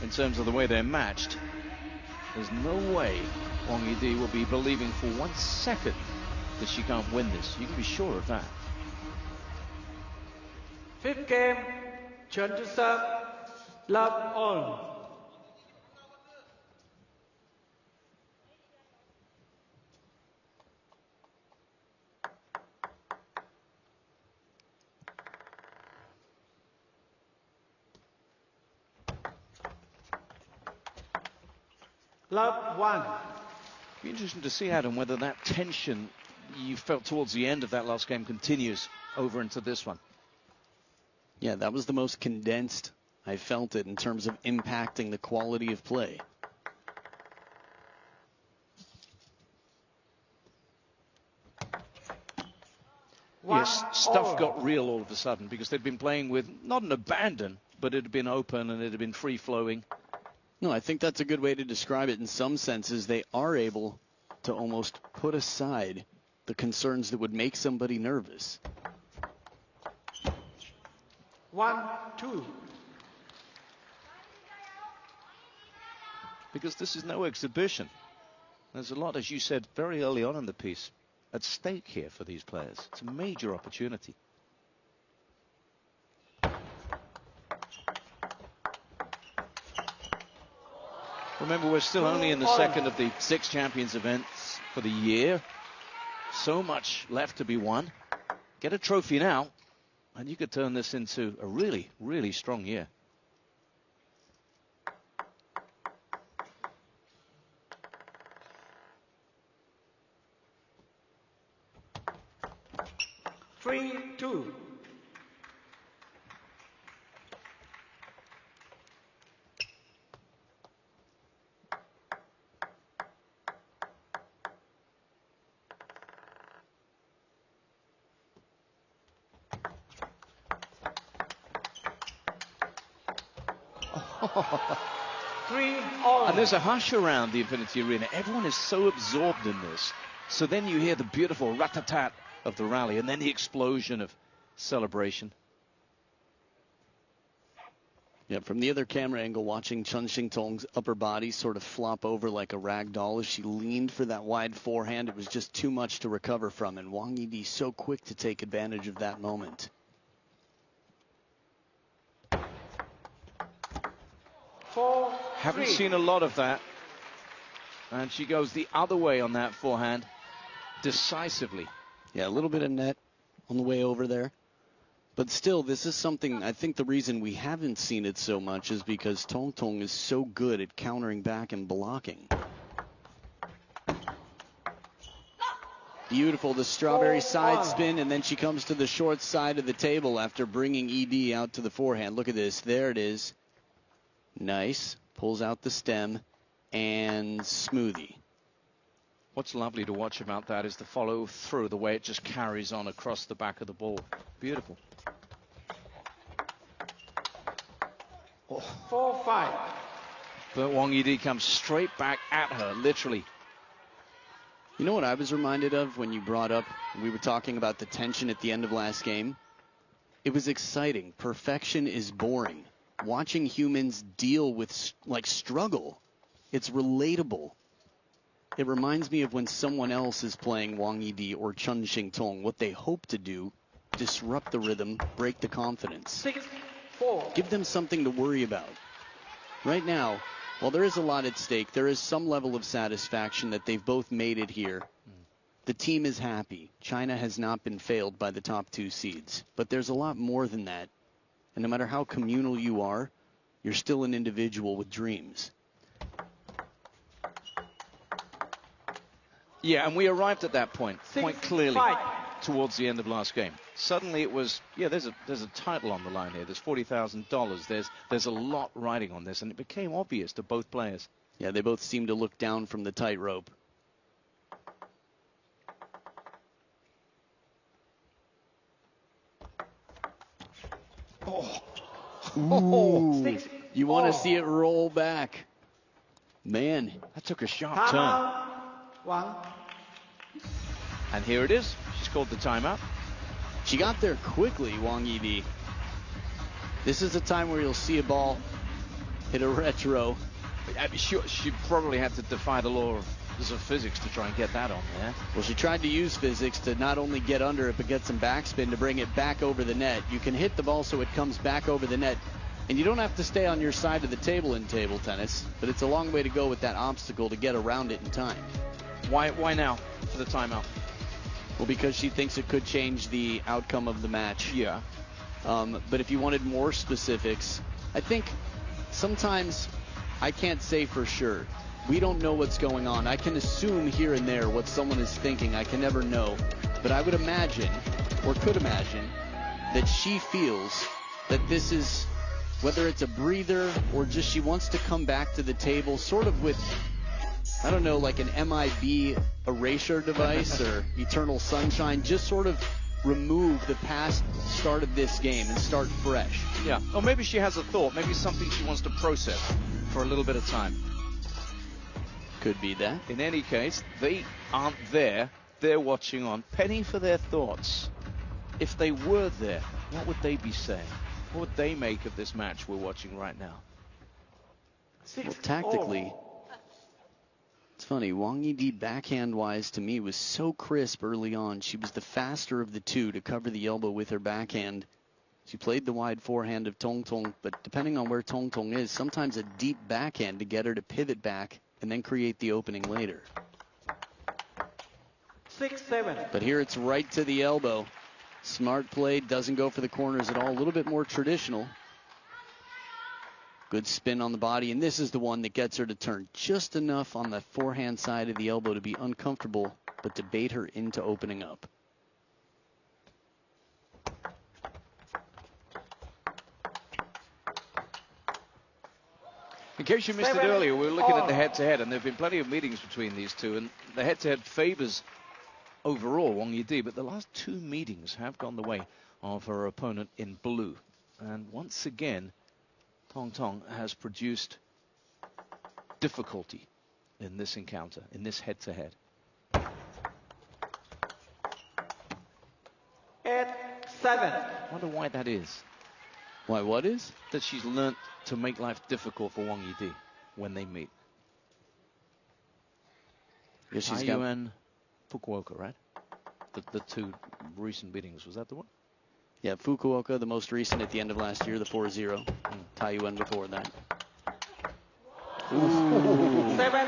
in terms of the way they're matched, there's no way WANGYIDI will be believing for 1 second that she can't win this. You can be sure of that. Fifth game, turn to serve, love all. love 1. Be interesting to see, Adam, whether that tension you felt towards the end of that last game continues over into this one. Yeah, that was the most condensed I felt it in terms of impacting the quality of play. Yes, stuff got real all of a sudden because they'd been playing with not an abandon, but it had been open and it had been free-flowing. No, I think that's a good way to describe it. In some senses, they are able to almost put aside the concerns that would make somebody nervous. 1, 2. Because this is no exhibition. There's a lot, as you said very early on in the piece, at stake here for these players. It's a major opportunity. Remember, we're still only in the second of the 6 champions events for the year. So much left to be won. Get a trophy now, and you could turn this into a really, really strong year. Three, 2. And there's a hush around the Infinity Arena. Everyone is so absorbed in this. So then you hear the beautiful rat-a-tat of the rally and then the explosion of celebration. Yeah, from the other camera angle, watching Chen Xingtong's upper body sort of flop over like a rag doll as she leaned for that wide forehand. It was just too much to recover from, and Wang Yidi so quick to take advantage of that moment. 4, 3. Haven't seen a lot of that. And she goes the other way on that forehand decisively. Yeah, a little bit of net on the way over there. But still, this is something, I think the reason we haven't seen it so much is because Tong Tong is so good at countering back and blocking. Beautiful, the strawberry side spin, and then she comes to the short side of the table after bringing ED out to the forehand. Look at this. There it is. Nice. Pulls out the stem and smoothie. What's lovely to watch about that is the follow through, the way it just carries on across the back of the ball. Beautiful. 4, 5. But Wang Yidi comes straight back at her, literally. You know what I was reminded of when you brought up, we were talking about the tension at the end of last game? It was exciting. Perfection is boring. Watching humans deal with, struggle. It's relatable. It reminds me of when someone else is playing Wang Yidi or Chen Xingtong, what they hope to do, disrupt the rhythm, break the confidence. 6, 4. Give them something to worry about. Right now, while there is a lot at stake, there is some level of satisfaction that they've both made it here. The team is happy. China has not been failed by the top 2 seeds. But there's a lot more than that. And no matter how communal you are, you're still an individual with dreams. Yeah, and we arrived at that point quite 6, clearly 5. towards the end of last game. Suddenly it was, yeah, there's a title on the line here. There's $40,000. There's a lot riding on this, and it became obvious to both players. Yeah, they both seem to look down from the tightrope. Ooh, 6, you want to 4. see it roll back. Man, That took a sharp Time turn. out. 1. And here it is. She's called the timeout. she got there quickly, Wang Yidi. This is a time where you'll see a ball hit a retro. I mean, she probably had to defy the law of physics to try and get that on there. Well, she tried to use physics to not only get under it, but get some backspin to bring it back over the net. You can hit the ball so it comes back over the net. And you don't have to stay on your side of the table in table tennis, but it's a long way to go with that obstacle to get around it in time. Why now for the timeout? Well, because she thinks it could change the outcome of the match. Yeah. But if you wanted more specifics, I think sometimes I can't say for sure. We don't know what's going on. I can assume here and there what someone is thinking. I can never know. But I would imagine, or could imagine, that she feels that this is, whether it's a breather or just she wants to come back to the table sort of with, I don't know, like an MIB erasure device or eternal sunshine, just sort of remove the past start of this game and start fresh. Yeah, or maybe she has a thought, maybe something she wants to process for a little bit of time. Could be that. In any case, they aren't there. They're watching on. Penny for their thoughts. If they were there, what would they be saying? What would they make of this match we're watching right now? Well, tactically, it's funny, Wang Yi-di backhand-wise to me was so crisp early on. She was the faster of the two to cover the elbow with her backhand. She played the wide forehand of Tong Tong, but depending on where Tong Tong is, sometimes a deep backhand to get her to pivot back and then create the opening later. 6-7. But here it's right to the elbow. Smart play, doesn't go for the corners at all. A little bit more traditional. Good spin on the body, and this is the one that gets her to turn just enough on the forehand side of the elbow to be uncomfortable, but to bait her into opening up. In case you missed it earlier, we were looking at the head-to-head, and there have been plenty of meetings between these two, and the head-to-head favors overall Wang Yi-di, but the last two meetings have gone the way of her opponent in blue. And once again, Tong Tong has produced difficulty in this encounter, in this head-to-head. 8-7. I wonder why that is. Why, what is? That she's learnt to make life difficult for Wang Yi-di when they meet. Yeah, she's Taiyuan Fukuoka, right? The two recent meetings, was that the one? Yeah, Fukuoka, the most recent at the end of last year, the 4-0. Taiyuan before that. Ooh. 7-9.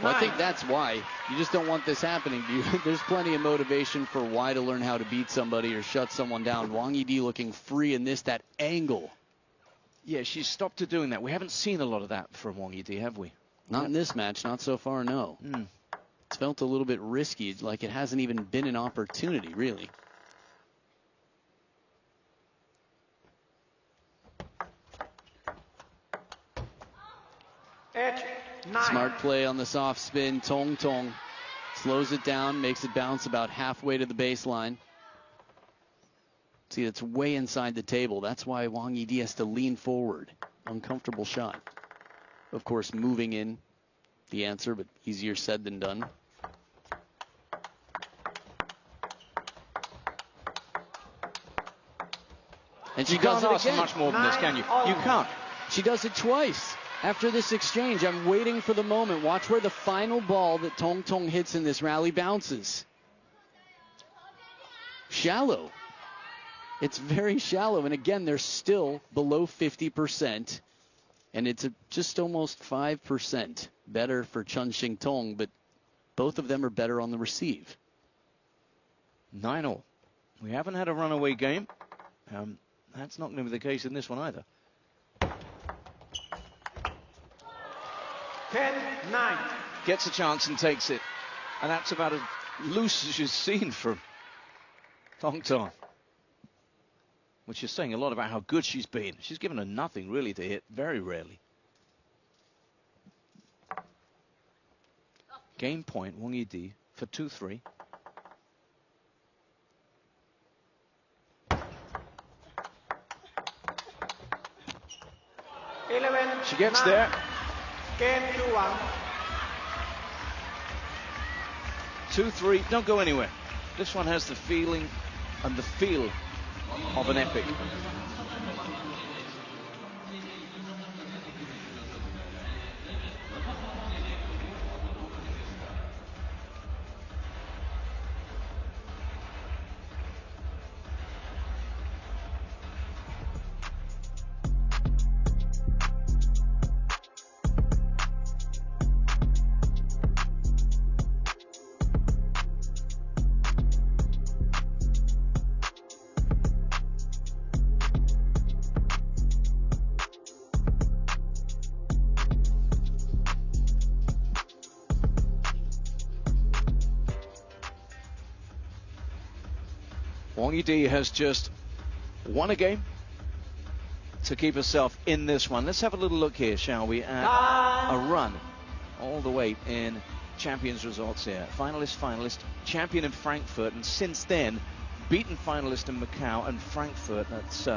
Well, I think that's why. You just don't want this happening. There's plenty of motivation for why to learn how to beat somebody or shut someone down. Wang Yi-di looking free in this, that angle. Yeah, she's stopped to doing that. We haven't seen a lot of that from Wang Yi-di, have we? Not in this match, not so far, no. It's felt a little bit risky, like it hasn't even been an opportunity, really. Smart play on the soft spin. Tong Tong slows it down, makes it bounce about halfway to the baseline. See, it's way inside the table. That's why Wang Yi-di has to lean forward. Uncomfortable shot. Of course, moving in the answer, but easier said than done. And she does it again. Much more than this, can you? You can't. She does it twice. After this exchange, I'm waiting for the moment. Watch where the final ball that Tong Tong hits in this rally bounces. Shallow. It's very shallow. And again, they're still below 50%. And it's just almost 5% better for Chengxingtong, but both of them are better on the receive. 9-all. We haven't had a runaway game. That's not going to be the case in this one either. 10-9. Gets a chance and takes it. And that's about as loose as you've seen from Tong Tong. Which is saying a lot about how good she's been. She's given her nothing really to hit, very rarely. Game point, Wang Yi-di for 2-3. She gets there. Game 2-1. 2-3, don't go anywhere. This one has the feeling and the feel of an epic. WANGYIDI has just won a game to keep herself in this one. Let's have a little look here, shall we, at a run all the way in champions results here. Finalist, champion in Frankfurt, and since then, beaten finalist in Macau and Frankfurt. That's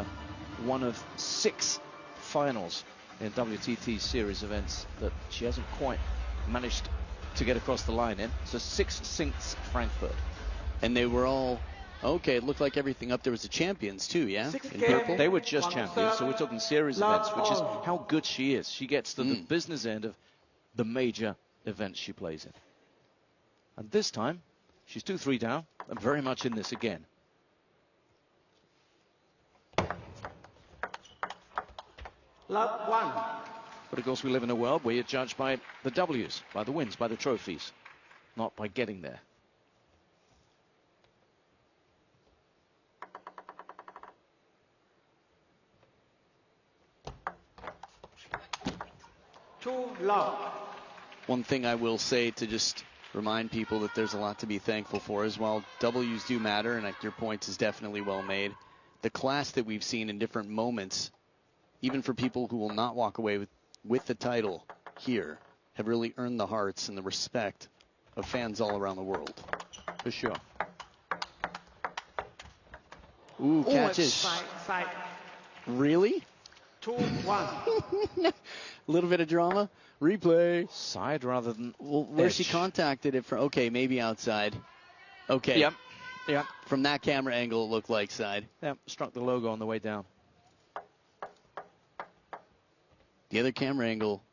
one of 6 finals in WTT series events that she hasn't quite managed to get across the line in. So 6 since Frankfurt. And they were all, okay, it looked like everything up there was the champions too, yeah? In purple? They were just champions, so we're talking series events, which is how good she is. She gets to the business end of the major events she plays in. And this time, she's 2-3 down and very much in this again. Love 1. But of course, we live in a world where you're judged by the W's, by the wins, by the trophies, not by getting there. One thing I will say to just remind people that there's a lot to be thankful for is while W's do matter, and your point is definitely well made, the class that we've seen in different moments, even for people who will not walk away with the title here, have really earned the hearts and the respect of fans all around the world. For sure. Ooh, catches. Side. Really? 2-1. A little bit of drama. Replay. Side rather than where she contacted it from. Okay, maybe outside. Okay. Yep. From that camera angle, it looked like side. Yep, struck the logo on the way down. The other camera angle,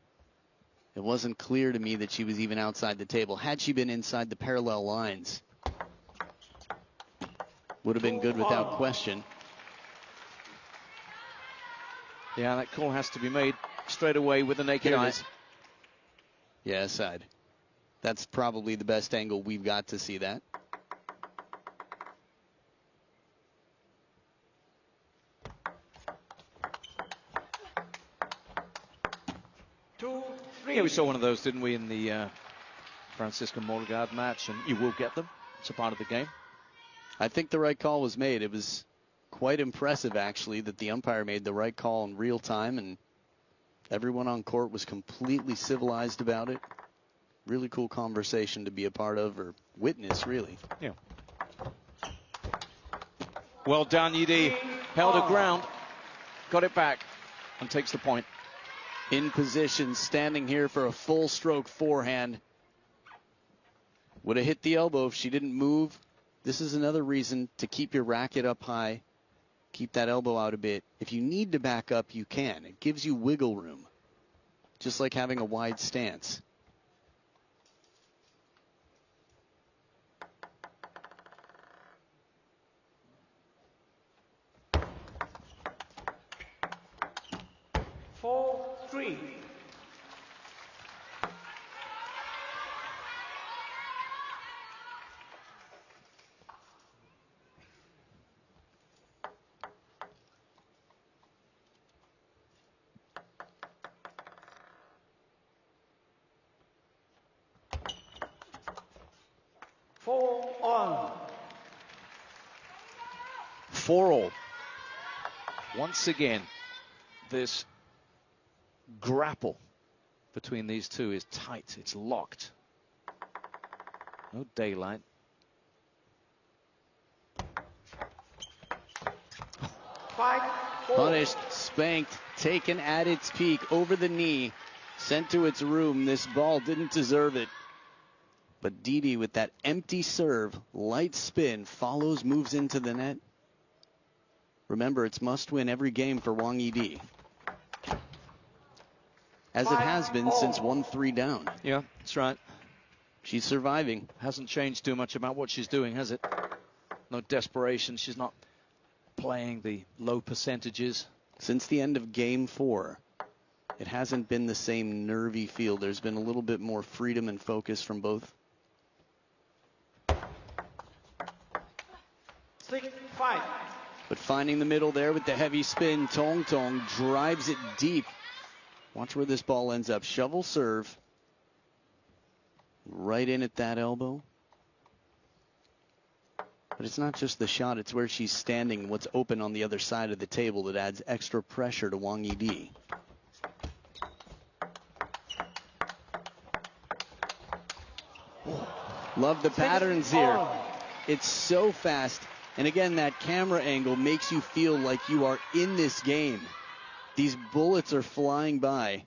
it wasn't clear to me that she was even outside the table. Had she been inside the parallel lines, would have been good without question. Yeah, that call has to be made straight away with the naked eye. Yeah, side. That's probably the best angle we've got to see that. Yeah, we saw one of those, didn't we, in the Francisco Morgard match, and you will get them. It's a part of the game. I think the right call was made. It was quite impressive, actually, that the umpire made the right call in real time, and everyone on court was completely civilized about it. Really cool conversation to be a part of, or witness, really. Yeah. Well done, Yidi. Held her ground, got it back, and takes the point. In position, standing here for a full stroke forehand. Would have hit the elbow if she didn't move. This is another reason to keep your racket up high. Keep that elbow out a bit. If you need to back up, you can. It gives you wiggle room, just like having a wide stance. For all. Once again, this grapple between these two is tight. It's locked. No daylight. Punished, spanked, taken at its peak, over the knee, sent to its room. This ball didn't deserve it. But Didi with that empty serve, light spin, follows, moves into the net. Remember, it's must win every game for WANGYIDI, as it has been since 1-3 down. Yeah, that's right. She's surviving. Hasn't changed too much about what she's doing, has it? No desperation. She's not playing the low percentages. Since the end of game 4, it hasn't been the same nervy feel. There's been a little bit more freedom and focus from both. 6-5. But finding the middle there with the heavy spin, Tong Tong drives it deep. Watch where this ball ends up. Shovel serve. Right in at that elbow. But But it's not just the shot, it's where she's standing, what's open on the other side of the table that adds extra pressure to Wang Yidi. Love the patterns here. It's so fast. And again, that camera angle makes you feel like you are in this game. These bullets are flying by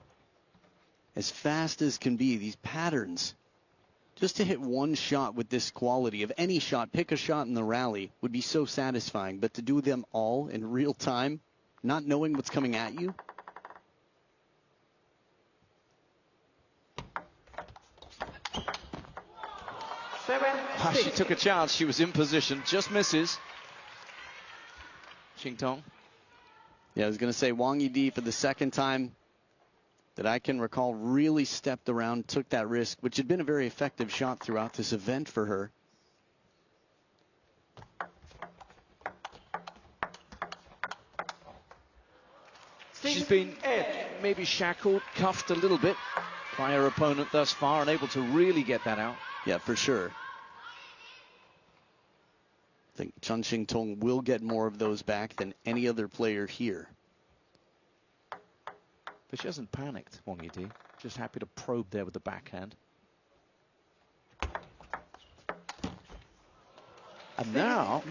as fast as can be. These patterns. Just to hit one shot with this quality of any shot, pick a shot in the rally, would be so satisfying. But to do them all in real time, not knowing what's coming at you. She took a chance. She was in position. Just misses. Ching-Tong. Yeah, I was going to say Wang Yidi for the second time that I can recall really stepped around, took that risk, which had been a very effective shot throughout this event for her. She's been maybe shackled, cuffed a little bit by her opponent thus far, and able to really get that out. Yeah, for sure. I think Chengxingtong will get more of those back than any other player here. But she hasn't panicked, Wang Yidi. Just happy to probe there with the backhand. And now,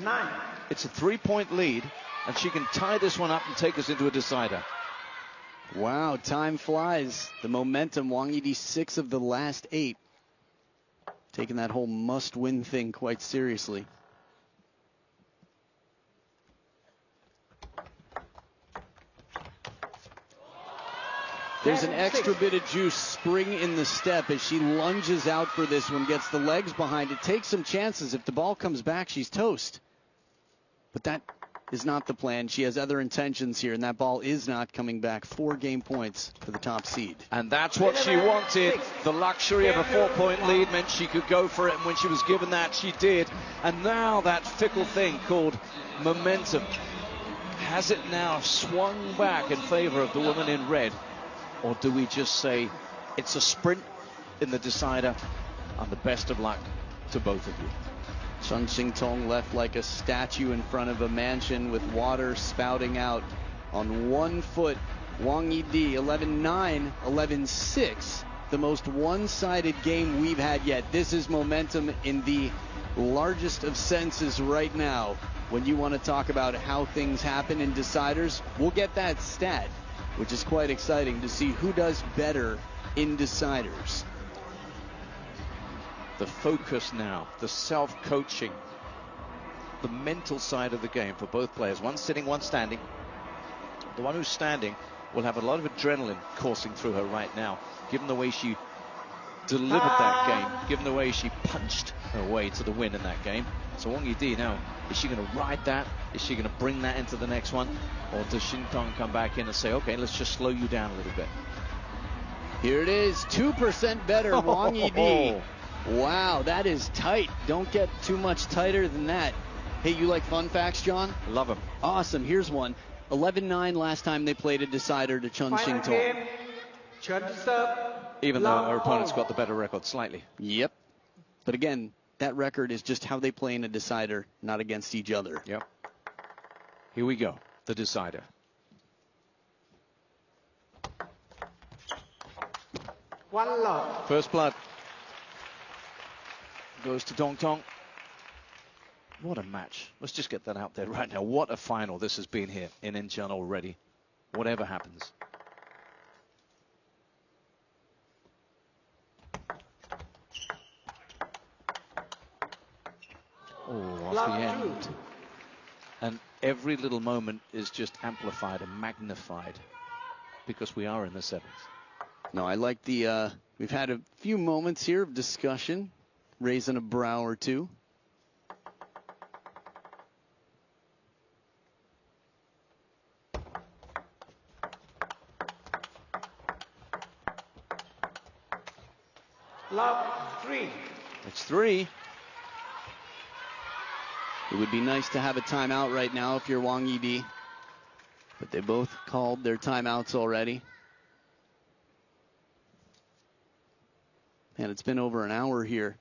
it's a 3-point lead, and she can tie this one up and take us into a decider. Wow, time flies. The momentum, Wang Yidi 6 of the last 8. Taking that whole must-win thing quite seriously. There's an extra bit of juice, spring in the step as she lunges out for this one, gets the legs behind it, takes some chances. If the ball comes back, she's toast. But that is not the plan. She has other intentions here, and that ball is not coming back. 4 game points for the top seed. And that's what she wanted. The luxury of a 4-point lead meant she could go for it, and when she was given that, she did. And now that fickle thing called momentum, has it now swung back in favor of the woman in red? Or do we just say it's a sprint in the decider, and the best of luck to both of you? Chengxingtong left like a statue in front of a mansion with water spouting out on one foot. Wang Yidi 11-9, 11-6. The most one-sided game we've had yet. This is momentum in the largest of senses right now. When you want to talk about how things happen in deciders, we'll get that stat, which is quite exciting to see who does better in deciders. The focus now, the self-coaching, the mental side of the game for both players. One sitting, one standing. The one who's standing will have a lot of adrenaline coursing through her right now, given the way she delivered that game, given the way she punched her way to the win in that game. So Wang Yidi now, is she going to ride that? Is she going to bring that into the next one? Or does Ching-Tong come back in and say, okay, let's just slow you down a little bit? Here it is, 2% better, Wang Yidi. Wow, that is tight. Don't get too much tighter than that. Hey, you like fun facts, John? Love them. Awesome. Here's one. 11-9 last time they played a decider to Chengxingtong. Even though our opponent's got the better record slightly. Yep. But again, that record is just how they play in a decider, not against each other. Yep. Here we go. The decider. One love. First blood goes to Dong Tong. What a match. Let's just get that out there right now. What a final this has been here in Incheon already. Whatever happens. Oh, off the end. And every little moment is just amplified and magnified because we are in the seventh. No, I like the, we've had a few moments here of discussion, raising a brow or two. Love 3. It's 3. It would be nice to have a timeout right now if you're Wang Yidi, but they both called their timeouts already. And it's been over an hour here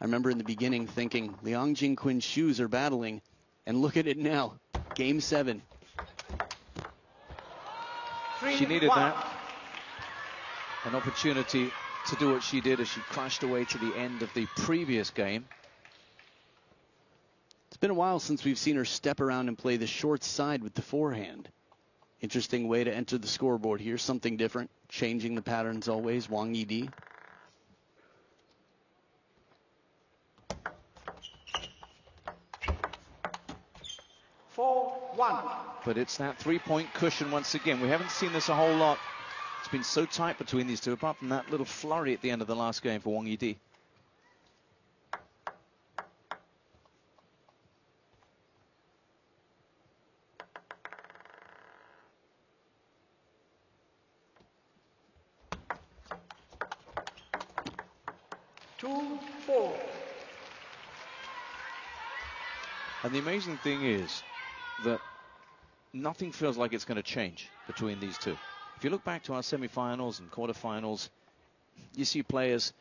I remember in the beginning thinking Liang Jingquin's shoes are battling, and look at it now. Game 7. She needed that. An opportunity to do what she did as she crashed away to the end of the previous game. It's been a while since we've seen her step around and play the short side with the forehand. Interesting way to enter the scoreboard here. Something different. Changing the patterns always. Wang Yidi. But it's that three-point cushion once again. We haven't seen this a whole lot. It's been so tight between these two, apart from that little flurry at the end of the last game for Wang Yidi. And the amazing thing is that nothing feels like it's going to change between these two. If you look back to our semifinals and quarterfinals, you see players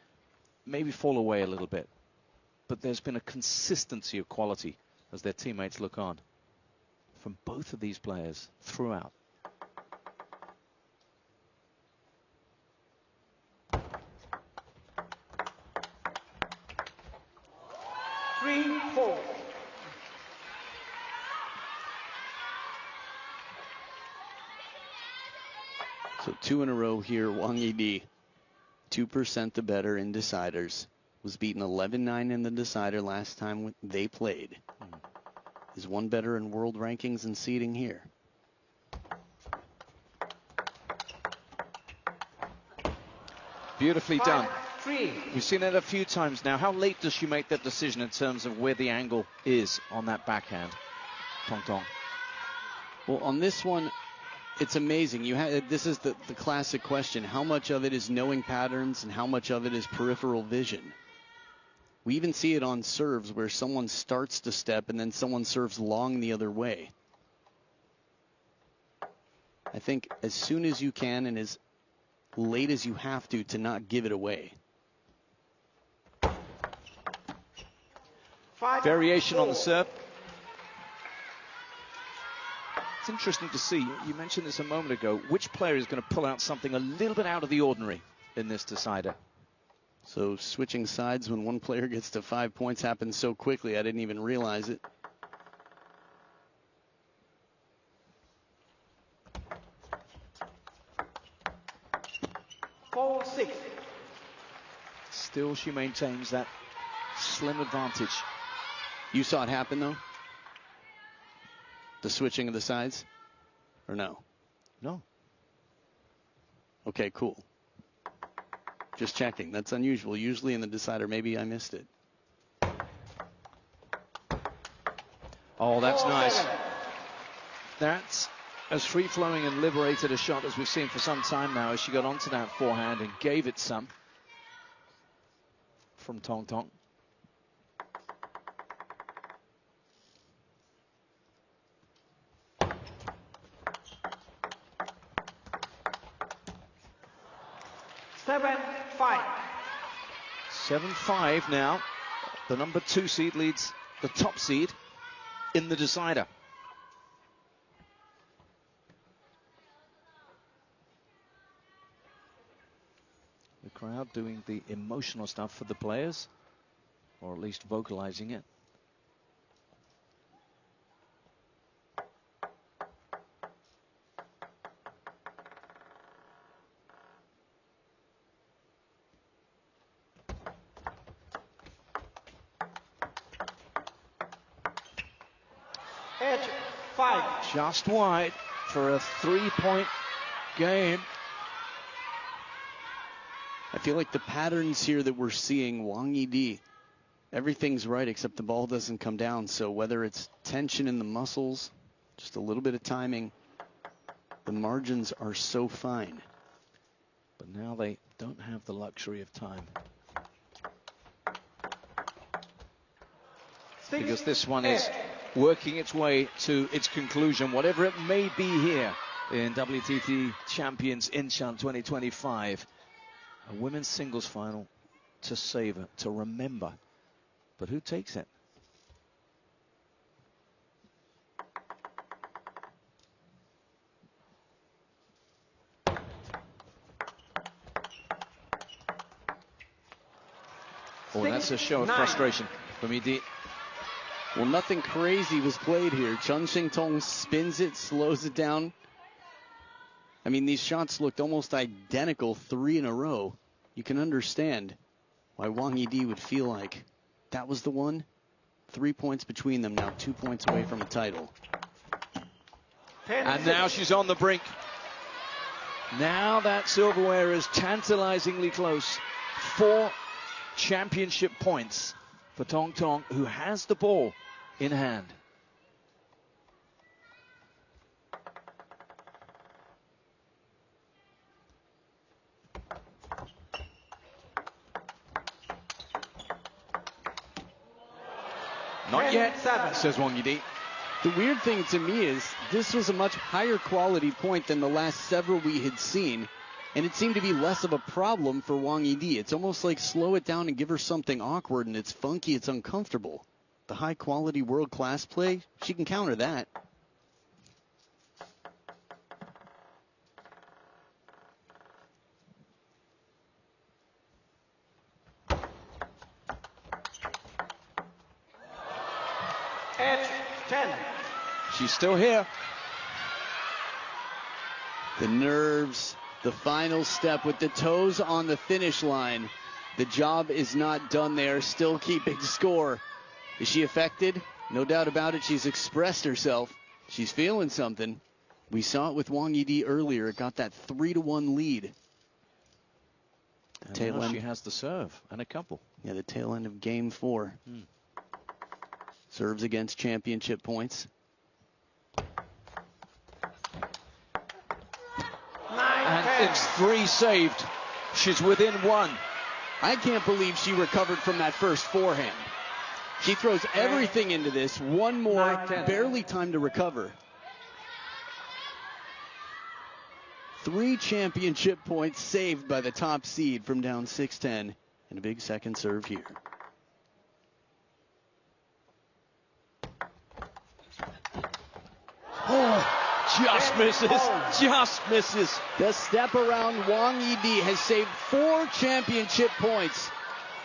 maybe fall away a little bit. But there's been a consistency of quality as their teammates look on from both of these players throughout. So 2 in a row here. Wang Yidi, 2% the better in deciders. Was beaten 11-9 in the decider last time they played. Is one better in world rankings and seeding here. Beautifully done. We've seen it a few times now. How late does she make that decision in terms of where the angle is on that backhand? Tong Tong. Well, on this one, it's amazing. This is the classic question. How much of it is knowing patterns and how much of it is peripheral vision? We even see it on serves where someone starts to step and then someone serves long the other way. I think as soon as you can and as late as you have to not give it away. Variation on the serve. It's interesting to see. You mentioned this a moment ago. Which player is going to pull out something a little bit out of the ordinary in this decider? So switching sides when one player gets to 5 points happens so quickly I didn't even realize it. Still she maintains that slim advantage. You saw it happen though? The switching of the sides? Or no? No. Okay, cool. Just checking. That's unusual. Usually in the decider, maybe I missed it. Oh, that's nice. That's as free-flowing and liberated a shot as we've seen for some time now as she got onto that forehand and gave it some from Tong Tong. Seven five now. The number 2 seed leads the top seed in the decider. The crowd doing the emotional stuff for the players, or at least vocalizing it. Just wide for a 3-point game. I feel like the patterns here that we're seeing, Wang Yidi, everything's right except the ball doesn't come down. So whether it's tension in the muscles, just a little bit of timing, the margins are so fine. But now they don't have the luxury of time. Because this one is working its way to its conclusion, whatever it may be here in WTT Champions Incheon 2025. A women's singles final to savor, to remember But who takes it? Oh, that's a show of frustration from Yidi. Well, nothing crazy was played here. Chengxingtong spins it, slows it down. I mean, these shots looked almost identical 3 in a row. You can understand why Wang Yidi would feel like that was the one. 3 points between them now, 2 points away from a title. And now she's on the brink. Now that silverware is tantalizingly close. 4 championship points for Tong Tong, who has the ball in hand. Not yet, says Wang Yidi. The weird thing to me is this was a much higher quality point than the last several we had seen, and it seemed to be less of a problem for Wang Yidi. It's almost like slow it down and give her something awkward, and it's funky, it's uncomfortable. The high quality world class play, she can counter that. At 10. She's still here. The nerves, the final step with the toes on the finish line. The job is not done there, still keeping score. Is she affected? No doubt about it, she's expressed herself. She's feeling something. We saw it with Wang Yidi earlier. It got that 3-1 lead. And tail end. She has the serve and a couple. Yeah, the tail end of game 4. Serves against championship points. 9, and 10. it's 3 saved. She's within 1. I can't believe she recovered from that first forehand. She throws everything into this. One more, 9, 10. barely time to recover. 3 championship points saved by the top seed from down 6-10. And a big second serve here. Oh, just misses. Just misses. The step around Wang Yidi has saved 4 championship points.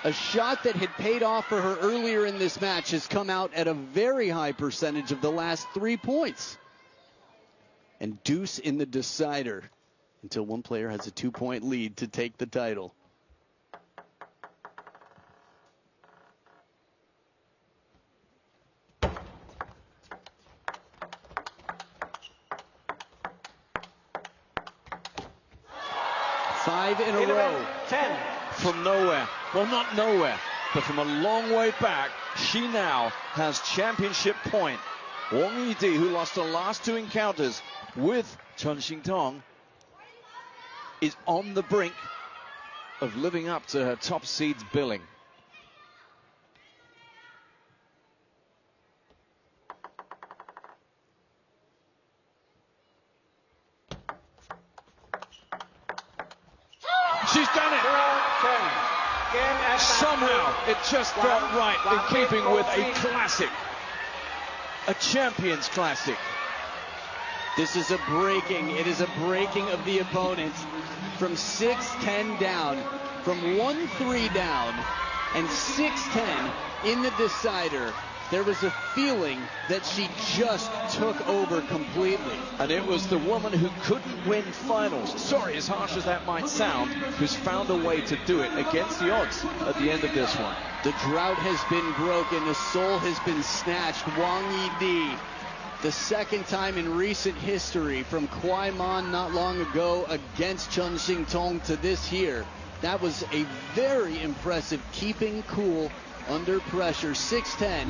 A shot that had paid off for her earlier in this match has come out at a very high percentage of the last 3 points. And deuce in the decider until one player has a 2-point lead to take the title. Five in a row. 10. From nowhere. Well, not nowhere, but from a long way back, she now has championship point. Wang Yidi, who lost the last 2 encounters with Chengxingtong, is on the brink of living up to her top seed's billing. She's done it! Somehow it just felt right in keeping with a classic, a champion's classic. This is a breaking. It is a breaking of the opponent from 6-10 down, from 1-3 down, and 6-10 in the decider. There was a feeling that she just took over completely. And it was the woman who couldn't win finals, sorry, as harsh as that might sound, who's found a way to do it against the odds at the end of this one. The drought has been broken. The soul has been snatched. Wang Yidi, the second time in recent history from Kwaiman not long ago against Chengxingtong to this here. That was a very impressive keeping cool under pressure. 6-10.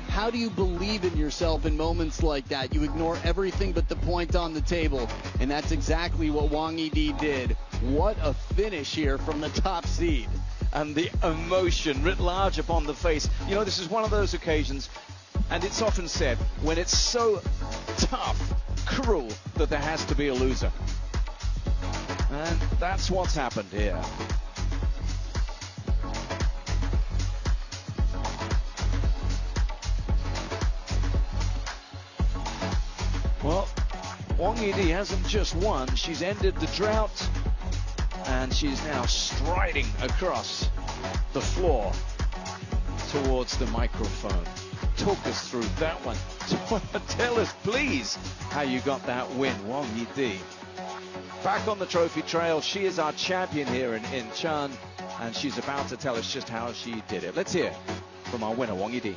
How do you believe in yourself in moments like that? You ignore everything but the point on the table, and that's exactly what Wang Yidi did. What a finish here from the top seed. And the emotion writ large upon the face. You know, this is one of those occasions, and it's often said, when it's so tough, cruel, that there has to be a loser. And that's what's happened here. WANGYIDI hasn't just won, she's ended the drought, and she's now striding across the floor towards the microphone. Talk us through that one. Tell us, please, how you got that win, WANGYIDI. Back on the trophy trail, she is our champion here in Incheon, and she's about to tell us just how she did it. Let's hear from our winner, WANGYIDI.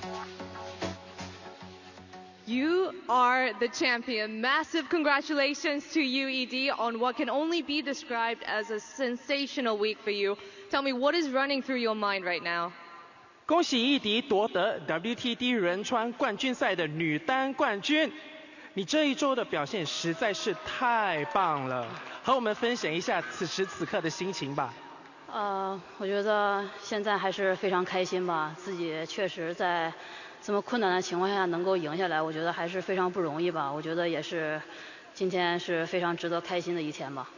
You are the champion. Massive congratulations to you, ED, on what can only be described as a sensational week for you. Tell me, what is running through your mind right now? 恭喜易迪夺得 WTT 仁川冠军赛的女单冠军。你这一周的表现实在是太棒了，和我们分享一下此时此刻的心情吧。我觉得现在还是非常开心吧，自己确实在这么困难的情况下能够赢下来，我觉得还是非常不容易吧。我觉得也是今天是非常值得开心的一天吧。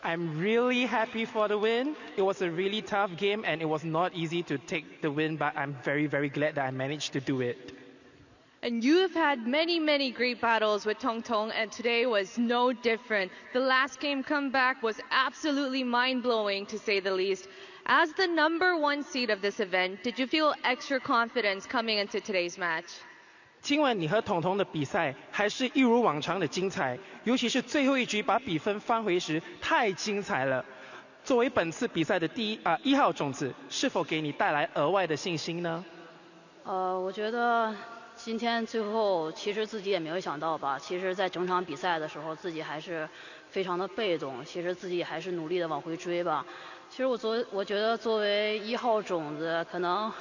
I'm really happy for the win. It was a really tough game and it was not easy to take the win, but I'm very, very glad that I managed to do it. And you have had many, many great battles with Tong Tong, and today was no different. The last game comeback was absolutely mind-blowing, to say the least. As the #1 seed of this event, did you feel extra confidence coming into today's match? 今晚你和彤彤的比赛还是一如往常的精彩，尤其是最后一局把比分翻回时太精彩了。作为本次比赛的一号种子，是否给你带来额外的信心呢？我觉得今天最后其实自己也没有想到吧，其实在整场比赛的时候自己还是非常的被动，其实自己还是努力的往回追吧。其实我觉得作为1号种子，可能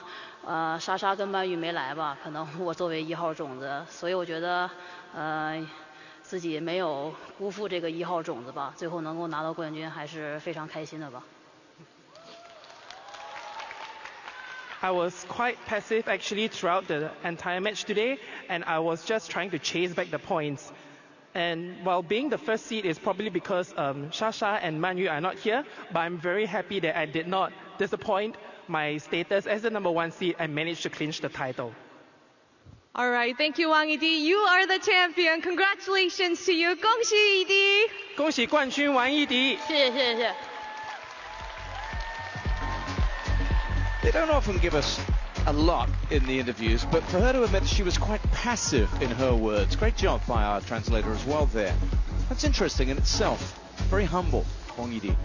莎莎跟曼玉没来吧，可能我作为1号种子，所以我觉得自己没有辜负这个1号种子吧，最后能够拿到冠军还是非常开心的吧。I was quite passive actually throughout the entire match today, and I was just trying to chase back the points. And while being the first seed is probably because Sasha and Manyu are not here, but I'm very happy that I did not disappoint my status as the #1 seed and managed to clinch the title. All right, thank you, WANGYIDI. You are the champion. Congratulations to you. 恭喜ED. 恭喜冠军王易迪。谢谢。They don't often give us a lot in the interviews, but for her to admit she was quite passive in her words. Great job by our translator as well there. That's interesting in itself. Very humble, WANGYIDI.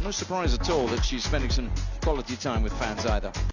No surprise at all that she's spending some quality time with fans either.